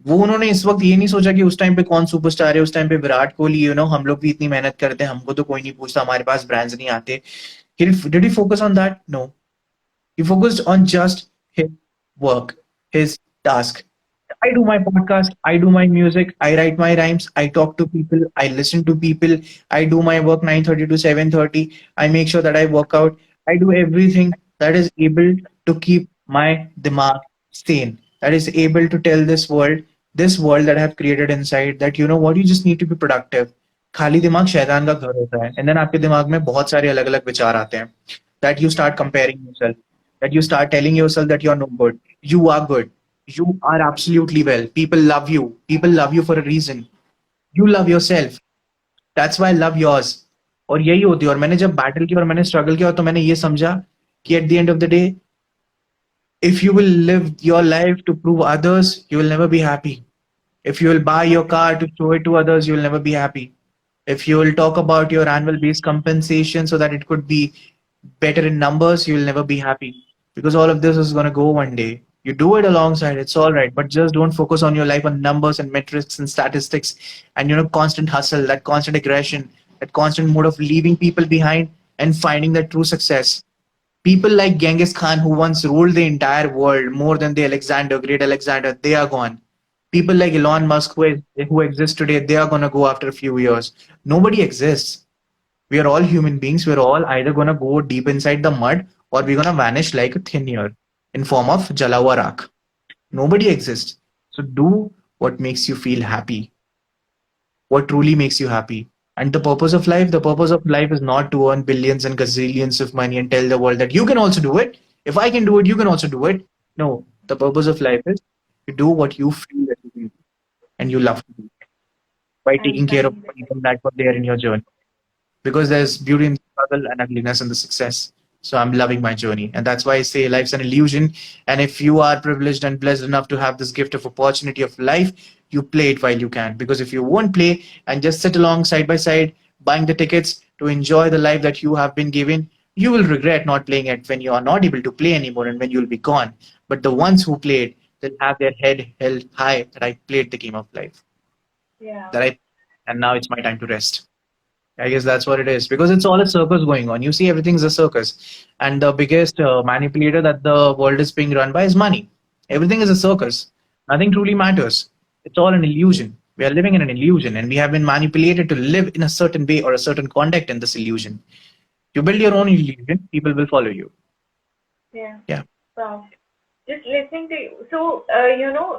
वो उन्होंने इस वक्त ये नहीं सोचा कि उस टाइम पे कौन सुपरस्टार है, उस टाइम पे विराट कोहली, हम लोग भी इतनी मेहनत करते हैं, हमको तो कोई नहीं पूछता, हमारे पास ब्रांड्स नहीं आते. Did he focus on that? No. He focused on just his work, his task. I do my podcast, I do my music, I write my rhymes, I talk to people, I listen to people, I do my work 9:30 to 7:30, I make sure that I work out, I do everything that is able to keep my dimag sane, that is able to tell this world that I have created inside, that you know what, you just need to be productive. खाली दिमाग शैतान का घर होता है, and then आपके दिमाग में बहुत सारे अलग अलग विचार आते हैं, that you start comparing yourself, that you start telling yourself that you're no good. You are good. You are absolutely well. People love you. People love you for a reason. You love yourself. That's why I love yours. और यही होती है. और मैंने जब battle किया और मैंने स्ट्रगल किया, तो मैंने ये समझा कि at the end of the day, if you will live your life to prove others, you will never be happy. If you will buy your car to show it to others, you will never be happy. If you will talk about your annual base compensation so that it could be better in numbers, you will never be happy, because all of this is going to go one day. You do it alongside, it's all right, but just don't focus on your life on numbers and metrics and statistics and constant hustle, that constant aggression, that constant mode of leaving people behind and finding that true success. People like Genghis Khan, who once ruled the entire world more than the Great Alexander, they are gone. People like Elon Musk, who exist today, they are going to go after a few years. Nobody exists. We are all human beings. We're all either going to go deep inside the mud, or we're going to vanish like a thin air in form of jalawa rak. Nobody exists. So do what makes you feel happy, what truly makes you happy. And the purpose of life is not to earn billions and gazillions of money and tell the world that you can also do it. If I can do it, you can also do it. No, the purpose of life is to do what you feel that you can do and you love to do by I taking care of find that. people that were there in your journey, because there's beauty in the struggle and ugliness in the success. So I'm loving my journey. And that's why I say life's an illusion. And if you are privileged and blessed enough to have this gift of opportunity of life, you play it while you can. Because if you won't play and just sit along side by side, buying the tickets to enjoy the life that you have been given, you will regret not playing it when you are not able to play anymore and when you'll be gone. But the ones who played, they'll have their head held high that I played the game of life. Yeah. That I And now it's my time to rest. I guess that's what it is because it's all a circus going on. You see, everything's a circus, and the biggest manipulator that the world is being run by is money. Everything is a circus. Nothing truly matters. It's all an illusion. We are living in an illusion, and we have been manipulated to live in a certain way or a certain conduct in this illusion. You build your own illusion, people will follow you. Yeah. Yeah. Wow. Just listening to you. So,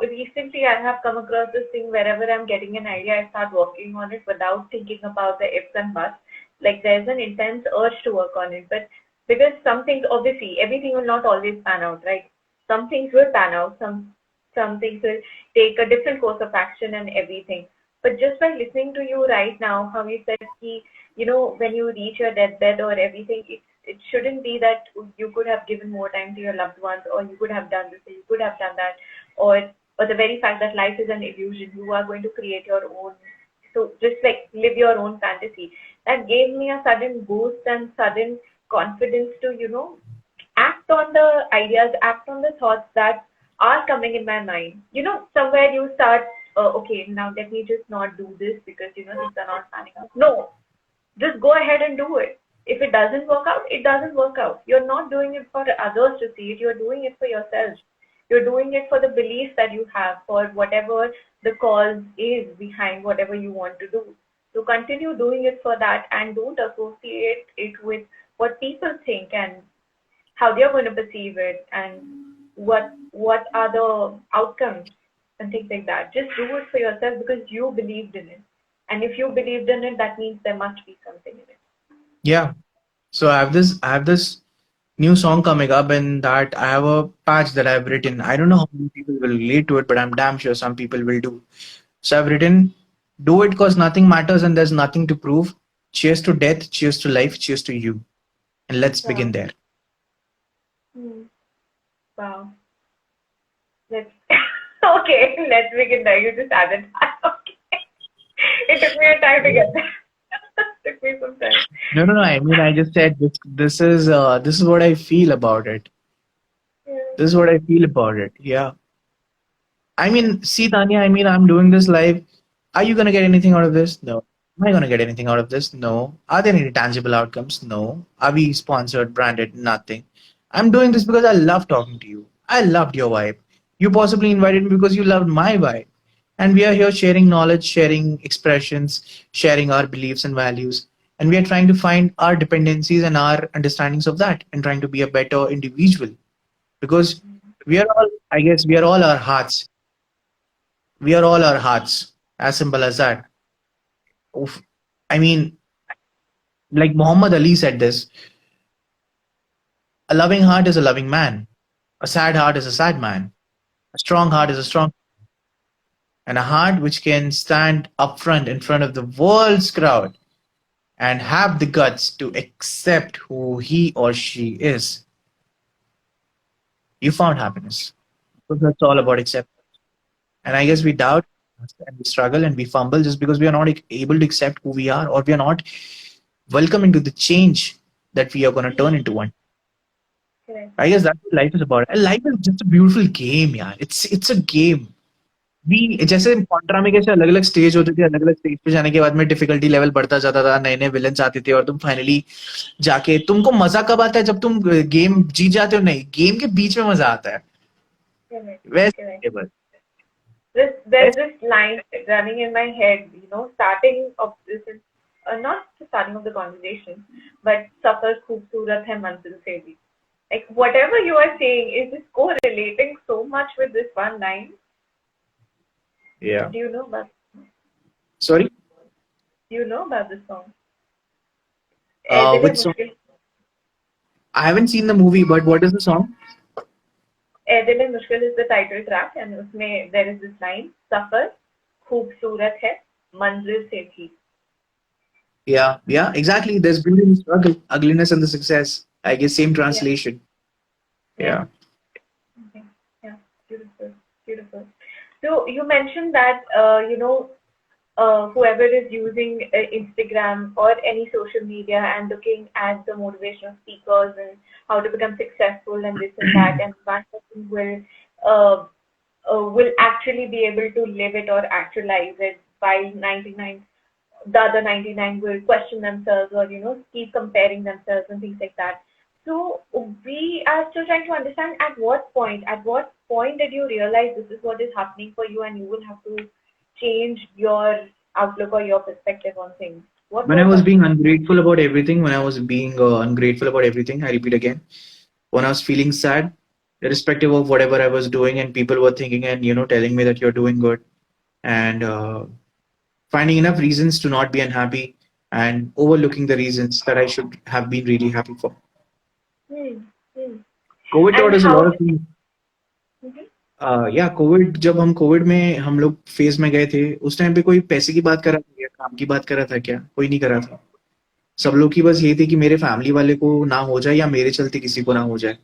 recently I have come across this thing wherever I'm getting an idea, I start working on it without thinking about the ifs and buts. Like there's an intense urge to work on it, but because some things, obviously, everything will not always pan out, right? Some things will pan out, some things will take a different course of action and everything. But just by listening to you right now, how you said, when you reach your deathbed or everything, it shouldn't be that you could have given more time to your loved ones, or you could have done this, or you could have done that, or the very fact that life is an illusion. You are going to create your own. So just like live your own fantasy. That gave me a sudden boost and sudden confidence to, act on the ideas, act on the thoughts that are coming in my mind. Somewhere you start, okay, now let me just not do this because, things are not panning out. No, just go ahead and do it. If it doesn't work out, it doesn't work out. You're not doing it for others to see it. You're doing it for yourself. You're doing it for the belief that you have, for whatever the cause is behind whatever you want to do. So continue doing it for that and don't associate it with what people think and how they're going to perceive it and what are the outcomes and things like that. Just do it for yourself because you believed in it. And if you believed in it, that means there must be something in it. Yeah. So I have this new song coming up, and that I have a patch that I've written. I don't know how many people will relate to it, but I'm damn sure some people will do. So I've written, do it because nothing matters and there's nothing to prove. Cheers to death, cheers to life, cheers to you. And let's begin Wow. there. Hmm. Wow. Let's okay, let's begin there. You just added that. Okay. It took me a time to get there. Took me some time. No, no, no. I mean, I just said this is what I feel about it. Yeah. This is what I feel about it. Yeah. I mean, see, Tanya, I mean, I'm doing this live. Are you going to get anything out of this? No. Am I going to get anything out of this? No. Are there any tangible outcomes? No. Are we sponsored, branded? Nothing. I'm doing this because I love talking to you. I loved your vibe. You possibly invited me because you loved my vibe. And we are here sharing knowledge, sharing expressions, sharing our beliefs and values. And we are trying to find our dependencies and our understandings of that and trying to be a better individual. Because we are all, I guess, we are all our hearts. We are all our hearts. As simple as that. Oof. I mean, like Muhammad Ali said this, a loving heart is a loving man. A sad heart is a sad man. A strong heart is a strong, and a heart which can stand up front in front of the world's crowd and have the guts to accept who he or she is. You found happiness. So that's all about acceptance. And I guess we doubt and we struggle and we fumble just because we are not able to accept who we are, or we are not welcome into the change that we are going to turn into one. Correct. I guess that's what life is about. And life is just a beautiful game, यार. It's a game. We जैसे Contra में कैसे अलग अलग stage होते थे, अलग अलग स्टेज पे जाने के बाद में डिफिकल्टी लेवल बढ़ता जाता था, नए नए विलन्स आते थे, और तुम फाइनली जाके तुमको मजा कब आता है जब तुम गेम जीत जाते हो? नहीं, गेम के बीच में मजा आता है. Correct. Correct. वैसे बस. There's this line running in my head, starting of this is not the starting of the conversation, but Safar khoobsurat hai Manzil se bhi. Like whatever you are saying is just correlating so much with this one line. Yeah. Do you know about Sorry. do you know about this song? Dil hai Which song? mushkil I haven't seen the movie, but what is the song? Dil hai mushkil is the title track, and usme there is this line Safar khoobsurat hai Manzil se bhi. Yeah, yeah, exactly. There's beauty in the struggle, ugliness and the success. I guess same Yeah, translation. yeah. Yeah. Okay. Yeah, beautiful, beautiful. So you mentioned that whoever is using Instagram or any social media and looking at the motivational speakers and how to become successful and this and that, and one person uh, will actually be able to live it or actualize it while 99 the other 99 will question themselves or, keep comparing themselves and things like that. So we are still trying to understand at what point did you realize this is what is happening for you and you will have to change your outlook or your perspective on things. What When I was was that being moment? ungrateful about everything, when I was being ungrateful about everything, I repeat again, when I was feeling sad, irrespective of whatever I was doing, and people were thinking and telling me that you're doing good, and finding enough reasons to not be unhappy, and overlooking the reasons that I should have been really happy for. Hmm. Hmm. COVID taught And us a how lot of did things. Mhm. या Covid, जब हम Covid में हम लोग phase में गए थे, उस टाइम पे कोई पैसे की बात कर रहा था या काम की बात कर रहा था क्या? कोई नहीं कर रहा था. सब लोग की बस ये थी कि मेरे फैमिली वाले को ना हो जाए या मेरे चलते किसी को ना हो जाए.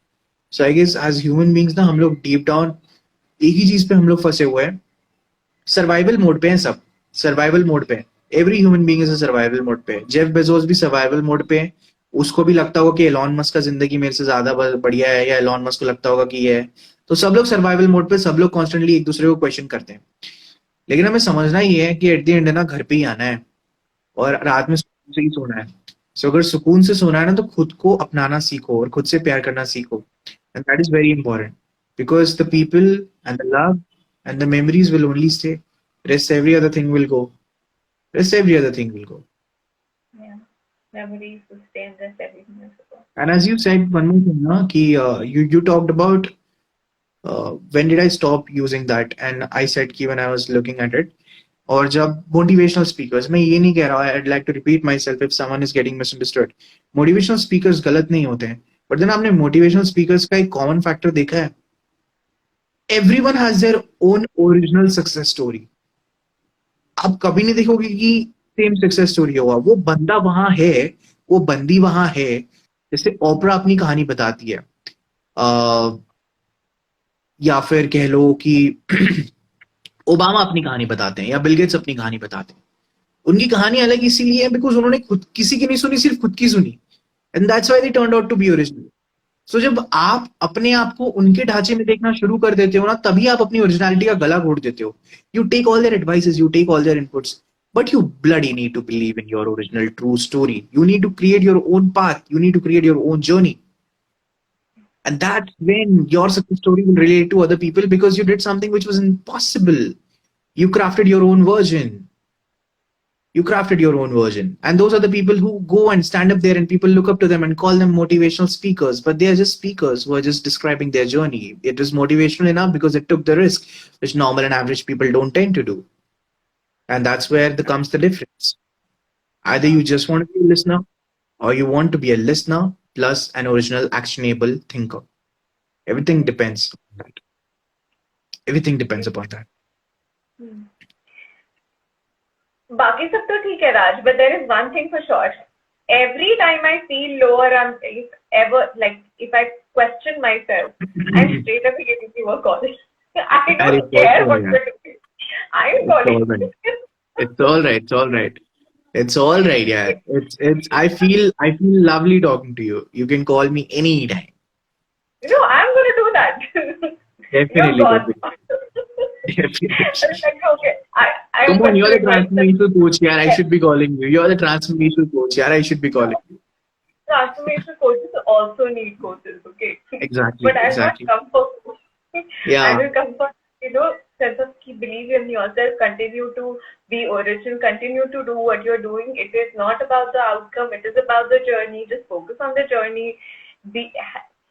So I guess as human beings ना, हम लोग डीप डाउन एक ही चीज पे हम लोग फंसे हुए हैं. सर्वाइवल मोड पे हैं सब. सर्वाइवल मोड पे. Every human being is a survival mode पे. जेफ बेजोस भी सर्वाइवल मोड पे है. उसको भी लगता होगा कि एलॉन मस्क का जिंदगी मेरे से ज्यादा बढ़िया है, या एलॉन मस्क को लगता होगा कि ये है. तो सब लोग सर्वाइवल मोड पे, सब लोग कॉन्स्टेंटली एक दूसरे को क्वेश्चन करते हैं. लेकिन हमें समझना ही है कि एट द एंड ना घर पे ही आना है, और रात में सुकून से ही सोना है. सो अगर सुकून से सोना है ना, तो खुद को अपनाना सीखो और खुद से प्यार करना सीखो. And that is very important, because the people and the love and the memories will only stay. Rest every other thing will go. Rest every other thing will go. Yeah. Memories will stay in this everything is about. And as you said, one more thing, na, ki, you talked about when did I stop using that, and I said कि when I was looking at it. और जब motivational speakers, मैं ये नहीं कह रहा, I'd like to repeat myself if someone is getting misunderstood. Motivational speakers गलत नहीं होते हैं, but then आपने motivational speakers का एक common factor देखा है. Everyone has their own original success story. आप कभी नहीं देखोगे कि सेम सक्सेस स्टोरी होगा. वो बंदा वहां है, वो बंदी वहां है. जैसे ओपरा अपनी कहानी बताती है, या फिर कह लो कि ओबामा अपनी कहानी बताते हैं, या बिल गेट्स अपनी कहानी बताते हैं. उनकी कहानी अलग इसीलिए है बिकॉज उन्होंने खुद किसी की नहीं सुनी, सिर्फ खुद की सुनी. And that's why they turned out to be original. So जब आप अपने आप को उनके ढांचे में देखना शुरू कर देते हो ना, तभी आप अपनी ओरिजिनलिटी का गला घोट देते हो. You take all their advices, you take all their inputs, but you bloody need to believe in your original true story. You need to create your own path, you need to create your own journey, and that's when your success story will relate to other people, because you did something which was impossible. You crafted your own version. You crafted your own version. And those are the people who go and stand up there and people look up to them and call them motivational speakers. But they are just speakers who are just describing their journey. It was motivational enough because it took the risk, which normal and average people don't tend to do. And that's where comes the difference. Either Yeah. you just want to be a listener, or you want to be a listener plus an original actionable thinker. Everything depends on that. Everything depends upon that. Hmm. बाकी सब तो ठीक है राज, but there is one thing for sure. Every time I feel low or I'm if I question myself, I'm straight away giving you a call. I That is don't care also, what yeah. you're doing. I'm It's all calling. right. It's all right. It's all right. It's all right. Yeah. It's. I feel lovely talking to you. You can call me anytime. No, I'm gonna do that. You're Definitely, gone. definitely, definitely. I'm like, okay, I'm Come on, you're the considering myself. transformational coach. Yeah, I Yes. should be calling you. You're the transformational coach. Yeah, I should be calling you. Transformation coaches also need coaches, okay? Exactly. But I'll not Exactly. come for I Yeah. will come for sense of believe in yourself, continue to be original, continue to do what you're doing. It is not about the outcome, it is about the journey. Just focus on the journey. Be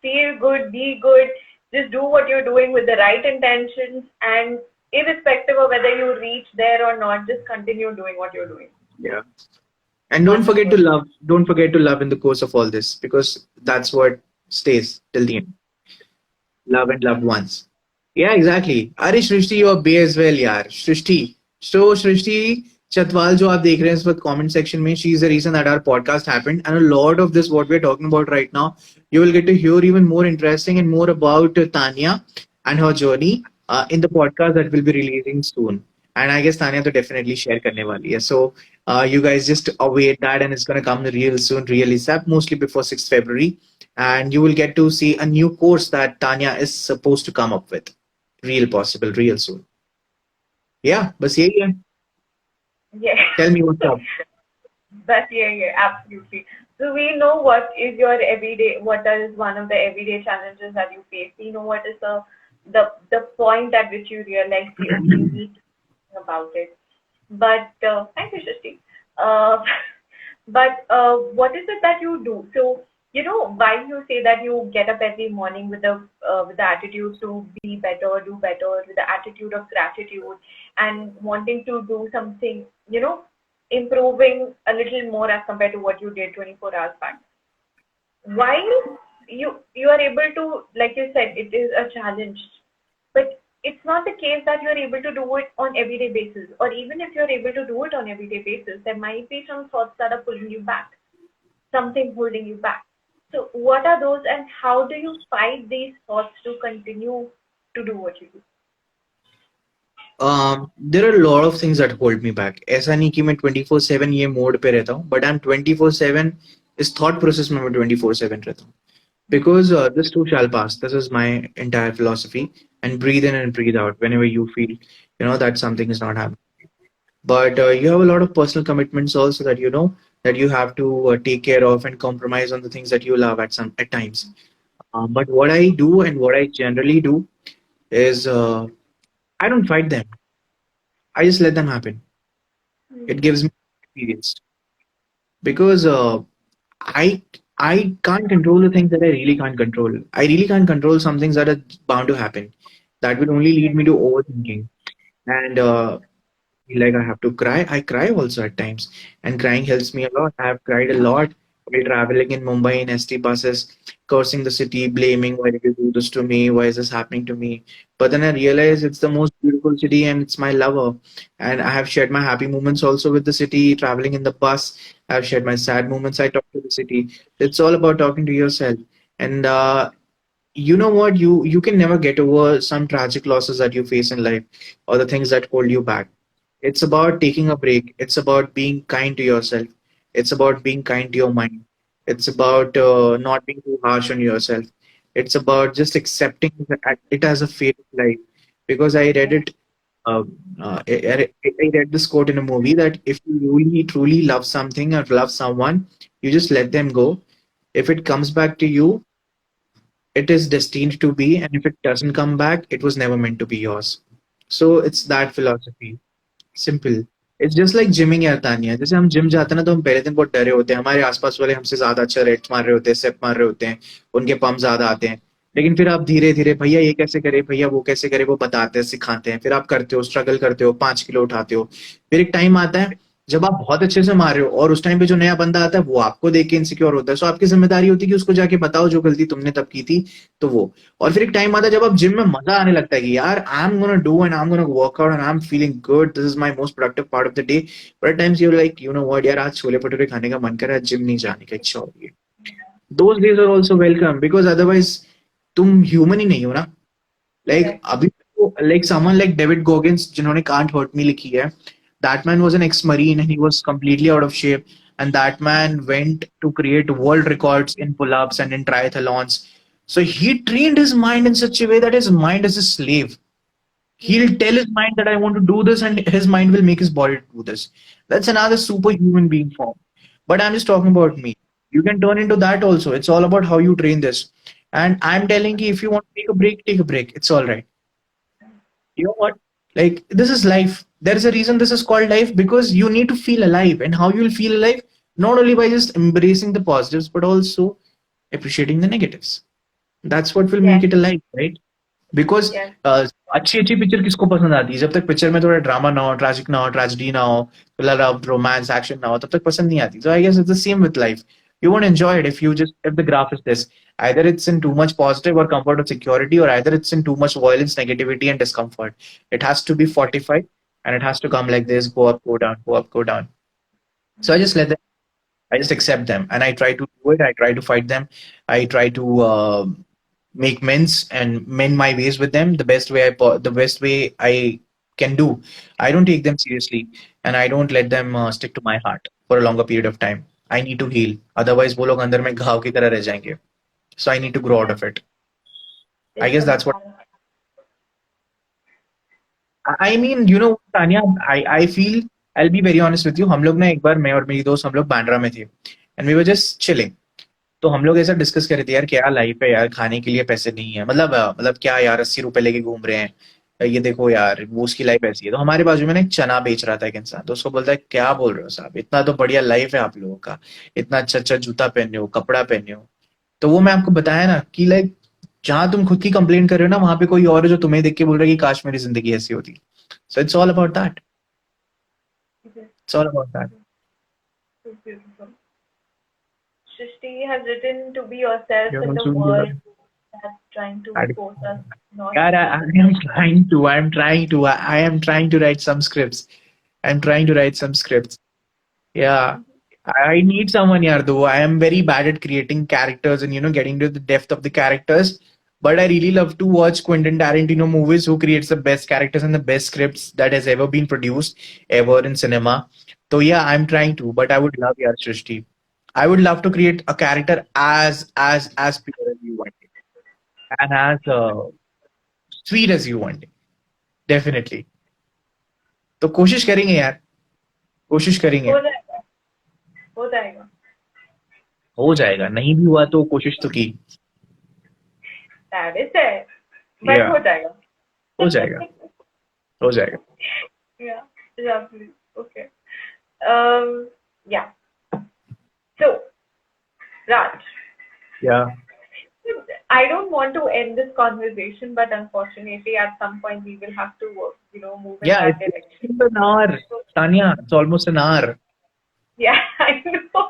feel good, be good, just do what you're doing with the right intentions, and irrespective of whether you reach there or not, just continue doing what you're doing. Yeah. And don't forget to Wonderful. love. Don't forget to love in the course of all this, because that's what stays till the end. Love and loved ones. Yeah, exactly. अरे सृष्टि, you are as well, यार. सृष्टि. So सृष्टि चतवाल जो आप देख रहे हैं इस वक्त comment section में, she is the reason that our podcast happened, and a lot of this what we are talking about right now, you will get to hear even more interesting and more about Tanya and her journey in the podcast that will be releasing soon. And I guess Tanya to definitely share करने वाली है. So you guys just await that, and it's gonna come real soon, real ASAP, mostly before 6th February. And you will get to see a new course that Tanya is supposed to come up with. Real possible, real soon. Yeah, बस यही है. Yeah. Tell me what's up. But yeah, yeah, absolutely. So we know what is your everyday, what is one of the everyday challenges that you face. We know what is the point at which you realize, the, okay, you need to think about it. But thank you, Shashti. Uh, but what is it that you do? So while you say that you get up every morning with the attitude to be better, do better, with the attitude of gratitude and wanting to do something, improving a little more as compared to what you did 24 hours back. While you are able to, like you said, it is a challenge, but it's not the case that you're able to do it on everyday basis. Or even if you're able to do it on everyday basis, there might be some thoughts that are pulling you back, something holding you back. So what are those, and how do you fight these thoughts to continue to do what you do? There are a lot of things that hold me back. ऐसा नहीं कि मैं 24/7 ये mode पे रहता हूँ, but I'm 24/7 इस thought process में मैं 24/7 रहता हूँ. Because this too shall pass. This is my entire philosophy. And breathe in and breathe out whenever you feel, that something is not happening. But you have a lot of personal commitments also that that you have to take care of and compromise on the things that you love at times. But what I do and what I generally do is I don't fight them. I just let them happen. It Hmm. gives me experience because I I can't control the things that I really can't control. I really can't control some things that are bound to happen. That will only lead me to overthinking. And like I have to cry. I cry also at times, and crying helps me a lot. I have cried a lot while traveling in Mumbai in ST buses, cursing the city, blaming why did you do this to me? Why is this happening to me? But then I realized it's the most beautiful city and it's my lover. And I have shared my happy moments also with the city, traveling in the bus. I've shared my sad moments. I talk to the city. It's all about talking to yourself. And you know what? You can never get over some tragic losses that you face in life or the things that hold you back. It's about taking a break. It's about being kind to yourself. It's about being kind to your mind. It's about not being too harsh on yourself. It's about just accepting it as a fate of life. Because I read Yeah. it, I read this quote in a movie that if you really truly love something or love someone, you just let them go. If it comes back to you, it is destined to be, and if it doesn't come back, it was never meant to be yours. So it's that philosophy. Simple. It's just like gymming यार तानिया. जैसे हम gym जाते हैं ना तो हम पहले दिन बहुत डरे होते हैं. हमारे आसपास वाले हमसे ज्यादा अच्छा रेट्स मार रहे होते हैं, स्टेप मार रहे होते हैं, उनके पंप ज्यादा आते हैं. लेकिन फिर आप धीरे धीरे भैया ये कैसे करे, भैया वो कैसे करे, वो बताते हैं, सिखाते हैं. फिर आप करते हो, स्ट्रगल करते हो, 5 किलो उठाते हो. फिर एक टाइम आता है जब आप बहुत अच्छे से मार रहे हो और उस टाइम पे जो नया बंदा आता है वो आपको देख के इनसिक्योर होता है. सो आपकी जिम्मेदारी होती है कि उसको जाके बताओ जो गलती तुमने तब की थी. तो वो, और फिर एक टाइम आता है जब आप जिम में मजा आने लगता है कि यार I am gonna do and I am gonna work out and I am feeling good, this is my most productive part of the day. But at times you like you know what यार, आज छोले भटूरे खाने का मन कर रहा है, gym नहीं जाने का इच्छा हो रही है. Those days are also welcome because otherwise तुम ह्यूमन ही नहीं हो ना. Like Yes. अभी like someone like David Goggins जिन्होंने कांट हर्ट मी लिखी है, that man was an ex marine and he was completely out of shape. And that man went to create world records in pull-ups and in triathlons. So he trained his mind in such a way that his mind is a slave. He'll Hmm. tell his mind that I want to do this, and his mind will make his body do this. That's another superhuman being form. But I'm just talking about me. You can turn into that also. It's all about how you train this. And I'm telling you, if you want to take a break, take a break. It's all right. You know what? Like, this is life. There is a reason this is called life, because you need to feel alive. And how you'll feel alive? Not only by just embracing the positives, but also appreciating the negatives. That's what will make Yes. it alive, right? Because Yes. अच्छी अच्छी picture किसको पसंद आती है? जब तक picture में थोड़ा ड्रामा ना हो, ट्रैजिक ना हो, ट्रेजेडी ना हो, लव, रोमांस, एक्शन ना हो, तब तक पसंद नहीं आती. So I guess it's the same with life. You won't enjoy it if the graph is this. Either it's in too much positive or comfort or security, or either it's in too much violence, negativity, and discomfort. It has to be fortified, and it has to come like this: go up, go down, go up, go down. So I just let them. I just accept them, and I try to do it. I try to fight them. I try to make mends and mend my ways with them the best way I can do. I don't take them seriously, and I don't let them stick to my heart for a longer period of time. I need to heal. Otherwise, वो लोग अंदर में घाव की तरह रह जाएंगे. So I need to grow out Yes. of it. I It's guess a that's what. balance. I mean, Tanya, I feel. I'll be very honest with you. हम लोग ना एक बार मैं और मेरी दोस्त हम लोग बांद्रा में थे and we were just chilling. तो हम लोग ऐसा डिस्कस कर रहे थे यार क्या लाइफ है यार, खाने के लिए पैसे नहीं है, मतलब क्या यार 80 रुपए लेके घूम रहे हैं, ये देखो यार वो उसकी लाइफ ऐसी है। तो हमारे बाजू में ना एक चना बेच रहा था एक इंसान, तो उसको बोलता है क्या बोल रहे हो साहब, इतना तो बढ़िया लाइफ है आप लोगों का, इतना अच्छा अच्छा जूता पहने हो, कपड़ा पहने हो। तो वो मैं आपको बताया ना कि लाइक जहां तुम खुद की कंप्लेन कर रहे हो ना, वहां पे कोई और है जो तुम्हें देख के बोल रहा है कि काश मेरी जिंदगी ऐसी होती। So it's all about that. Yes, it's all about that. yes, so beautiful. Srishti has written to be yourself You're in the also world that's trying to force us not God, to I be the am best. trying to. I am trying to write some scripts. I'm trying to write some scripts. Yeah. I need someone here though. I am very bad at creating characters and getting to the depth of the characters. But I really love to watch Quentin Tarantino movies who creates the best characters and the best scripts that has ever been produced ever in cinema. So yeah, I'm trying to, but I would love your Srishti. I would love to create a character as pure as you want it and as sweet as you want it. Definitely. तो कोशिश करेंगे यार, कोशिश करेंगे। हो जाएगा, हो जाएगा. हो जाएगा, नहीं भी हुआ तो कोशिश तो की। That is it. But या हो जाएगा. हो जाएगा, हो जाएगा। Yeah, lovely. Okay. Um, yeah. So, Raj, या I don't want to end this conversation, but unfortunately, at some point, we will have to work, move in या that direction. It's an hour. So, Tanya, it's almost an hour. yeah, I know.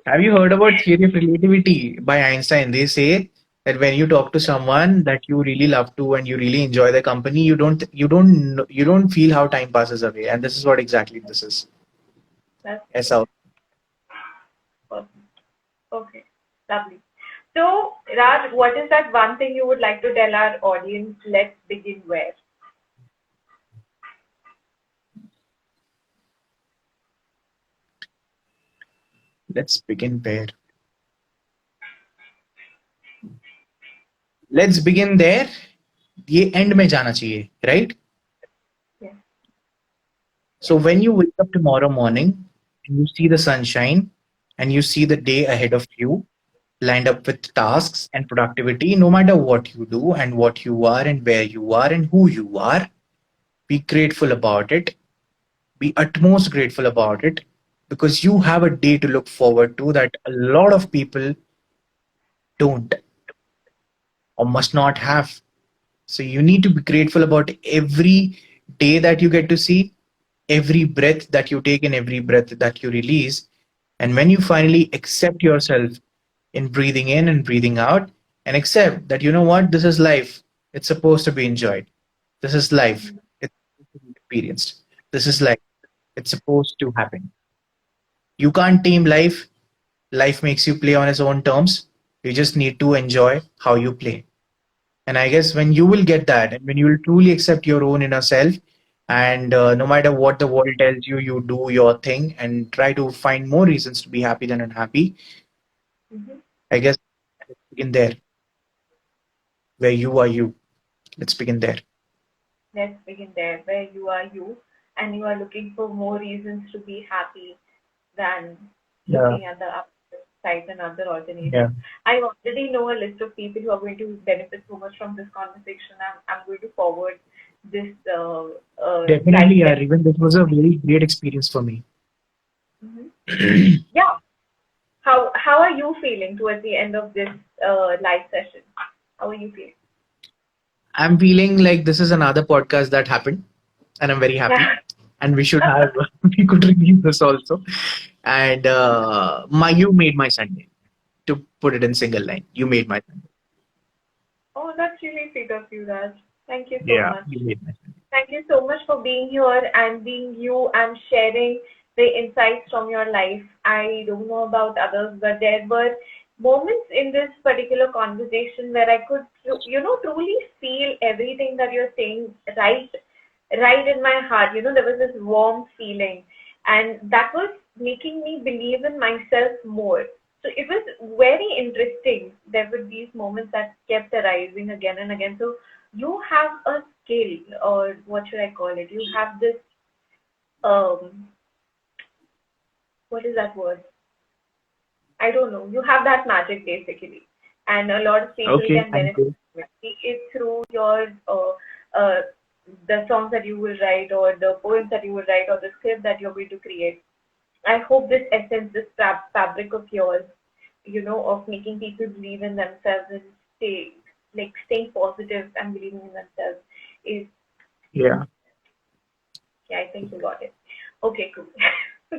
Have you heard about theory of relativity by Einstein? They say that when you talk to someone that you really love to and you really enjoy the company, you don't feel how time passes away, and this is what exactly this is. That's ऐसा awesome. Okay, lovely. So, Raj, what is that one thing you would like to tell our audience? Let's begin where? let's begin there. Let's begin there. ये and में जाना चाहिए, right? Yeah. So when you wake up tomorrow morning and you see the sunshine and you see the day ahead of you, lined up with tasks and productivity, no matter what you do and what you are and where you are and who you are, be grateful about it. Be utmost grateful about it because you have a day to look forward to that a lot of people don't or must not have. So you need to be grateful about every day that you get to see, every breath that you take and every breath that you release. And when you finally accept yourself in breathing in and breathing out, and accept that, you know what, this is life. It's supposed to be enjoyed. This is life. It's supposed to be experienced. This is life. It's supposed to happen. You can't tame life. Life makes you play on its own terms. You just need to enjoy how you play. And I guess when you will get that, and when you will truly accept your own inner self, and no matter what the world tells you, you do your thing and try to find more reasons to be happy than unhappy. Mm-hmm. I guess let's begin there, where you are you. Let's begin there. Let's begin there, where you are you, and you are looking for more reasons to be happy than Yeah, looking at the other sides and other yeah. alternatives. I already know a list of people who are going to benefit so much from this conversation. I'm going to forward this Definitely, live yeah. session. Even this was a very great experience for me. Hmm. Yeah. How are you feeling towards the end of this live session? How are you feeling? I'm feeling like this is another podcast that happened, and I'm very happy. Yeah. And we should have, we could review this also. And you made my Sunday. To put it in single line, you made my Sunday. Oh, that's really sweet of you, Raj. Thank you so Yeah, much. you made my Sunday. Thank you so much for being here and being you and sharing the insights from your life. I don't know about others, but there were moments in this particular conversation where I could, truly feel everything that you're saying right in my heart. There was this warm feeling, and that was making me believe in myself more. So it was very interesting. There were these moments that kept arising again and again. So you have a skill, or what should I call it? You have this um, what is that word? I don't know. You have that magic basically, and a lot of people Okay, can thank benefit you. from it. Be it through your uh, the songs that you will write, or the poems that you will write, or the script that you're going to create. I hope this essence, this fabric of yours, of making people believe in themselves and staying positive and believing in themselves is, Yeah. yeah, I think you got it. Okay, cool.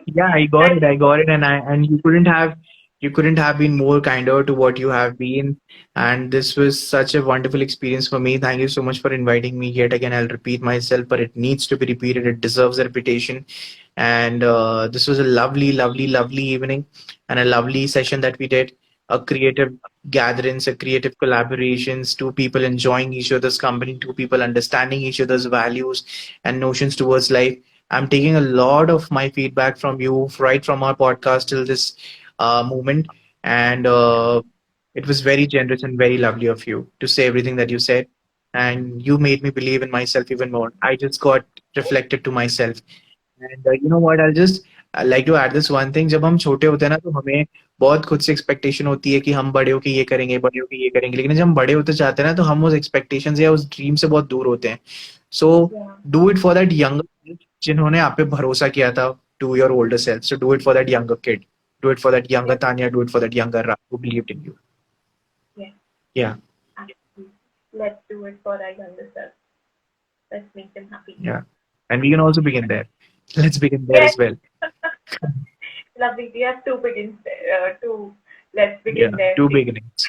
Yeah, I got Thank it. you. I got it, and you couldn't have been more kinder to what you have been. And this was such a wonderful experience for me. Thank you so much for inviting me. Yet again, I'll repeat myself, but it needs to be repeated. It deserves a reputation. And this was a lovely, lovely, lovely evening and a lovely session that we did. A creative gatherings, a creative collaborations, two people enjoying each other's company, two people understanding each other's values and notions towards life. I'm taking a lot of my feedback from you right from our podcast till this moment. And it was very generous and very lovely of you to say everything that you said. And you made me believe in myself even more. I just got reflected to myself. And you know what? I like to add this one thing. जब हम छोटे होते हैं ना तो हमें बहुत खुद से एक्सपेक्टेशन होती है कि हम बड़े होके ये करेंगे, बड़े होके ये करेंगे, लेकिन जब हम बड़े होते जाते हैं ना तो हम उस एक्सपेक्टेशन से या उस ड्रीम से बहुत दूर होते हैं. So Yeah. do it for that younger जिन्होंने आप पे भरोसा किया था, to your older self. So do it for that younger kid. Do it for that younger Yeah. Tanya. Do it for that younger Ra who believed in you. Yeah. Yeah, Absolutely. Let's do it for our younger self. Let's make them happy. yeah. And we can also begin there. Let's begin there Yes. as well. Lovely. We have two begins there. Two. Let's Yeah, begin there. two beginnings.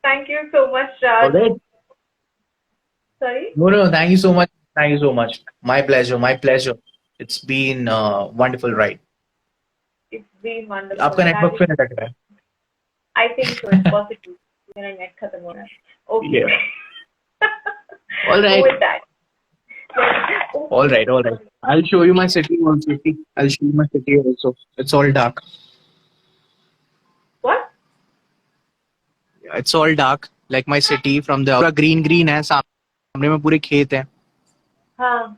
Thank you so much, All Raj. right. Sorry. No, no, thank you so much. Thank you so much. My pleasure. My pleasure. It's been a wonderful ride. It's been wonderful. आपका Raj, network फिर अटक रहा I think so. It's possible. मेरा net खत्म हो रहा है. Okay. Yeah. All Go right. with that. All right. All right. I'll show you my city also. I'll show you my city also. It's all dark. What? It's all dark. Like my city from the पूरा green green है सामने में पूरे खेत हैं. हाँ.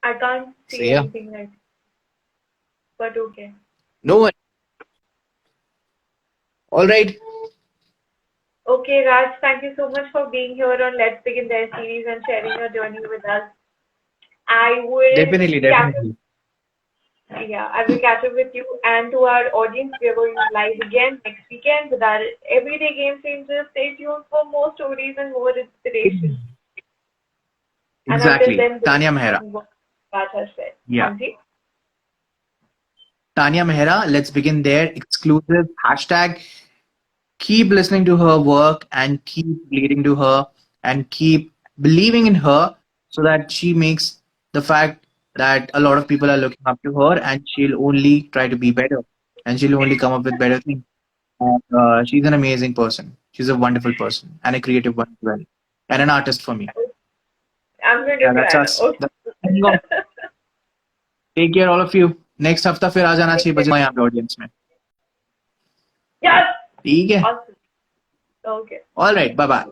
I can't So see yeah. anything right. But okay. No one. All right. Okay, Raj, thank you so much for being here on Let's Begin Their series and sharing your journey with us. I will Definitely. catch Definitely. I will catch up with you and to our audience. We are going live again next weekend with our everyday game changers. Stay tuned for more stories and more inspiration. And until Exactly. then, Tanya Mehra. what Raj has said. Yeah. Manzil? Tanya Mehra. Let's begin there. Exclusive hashtag. Keep listening to her work and keep leading to her and keep believing in her so that she makes the fact that a lot of people are looking up to her and she'll only try to be better and she'll only come up with better things. And, she's an amazing person. She's a wonderful person and a creative one as well and an artist for me. I'm going Yeah, to that's cry us. now. Okay. Take care all of you. Next हफ्ता फिर आ जाना 6 बजे यहाँ पे audience में. Yes! ठीक है. Awesome. Okay. All right. Bye bye.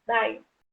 Bye.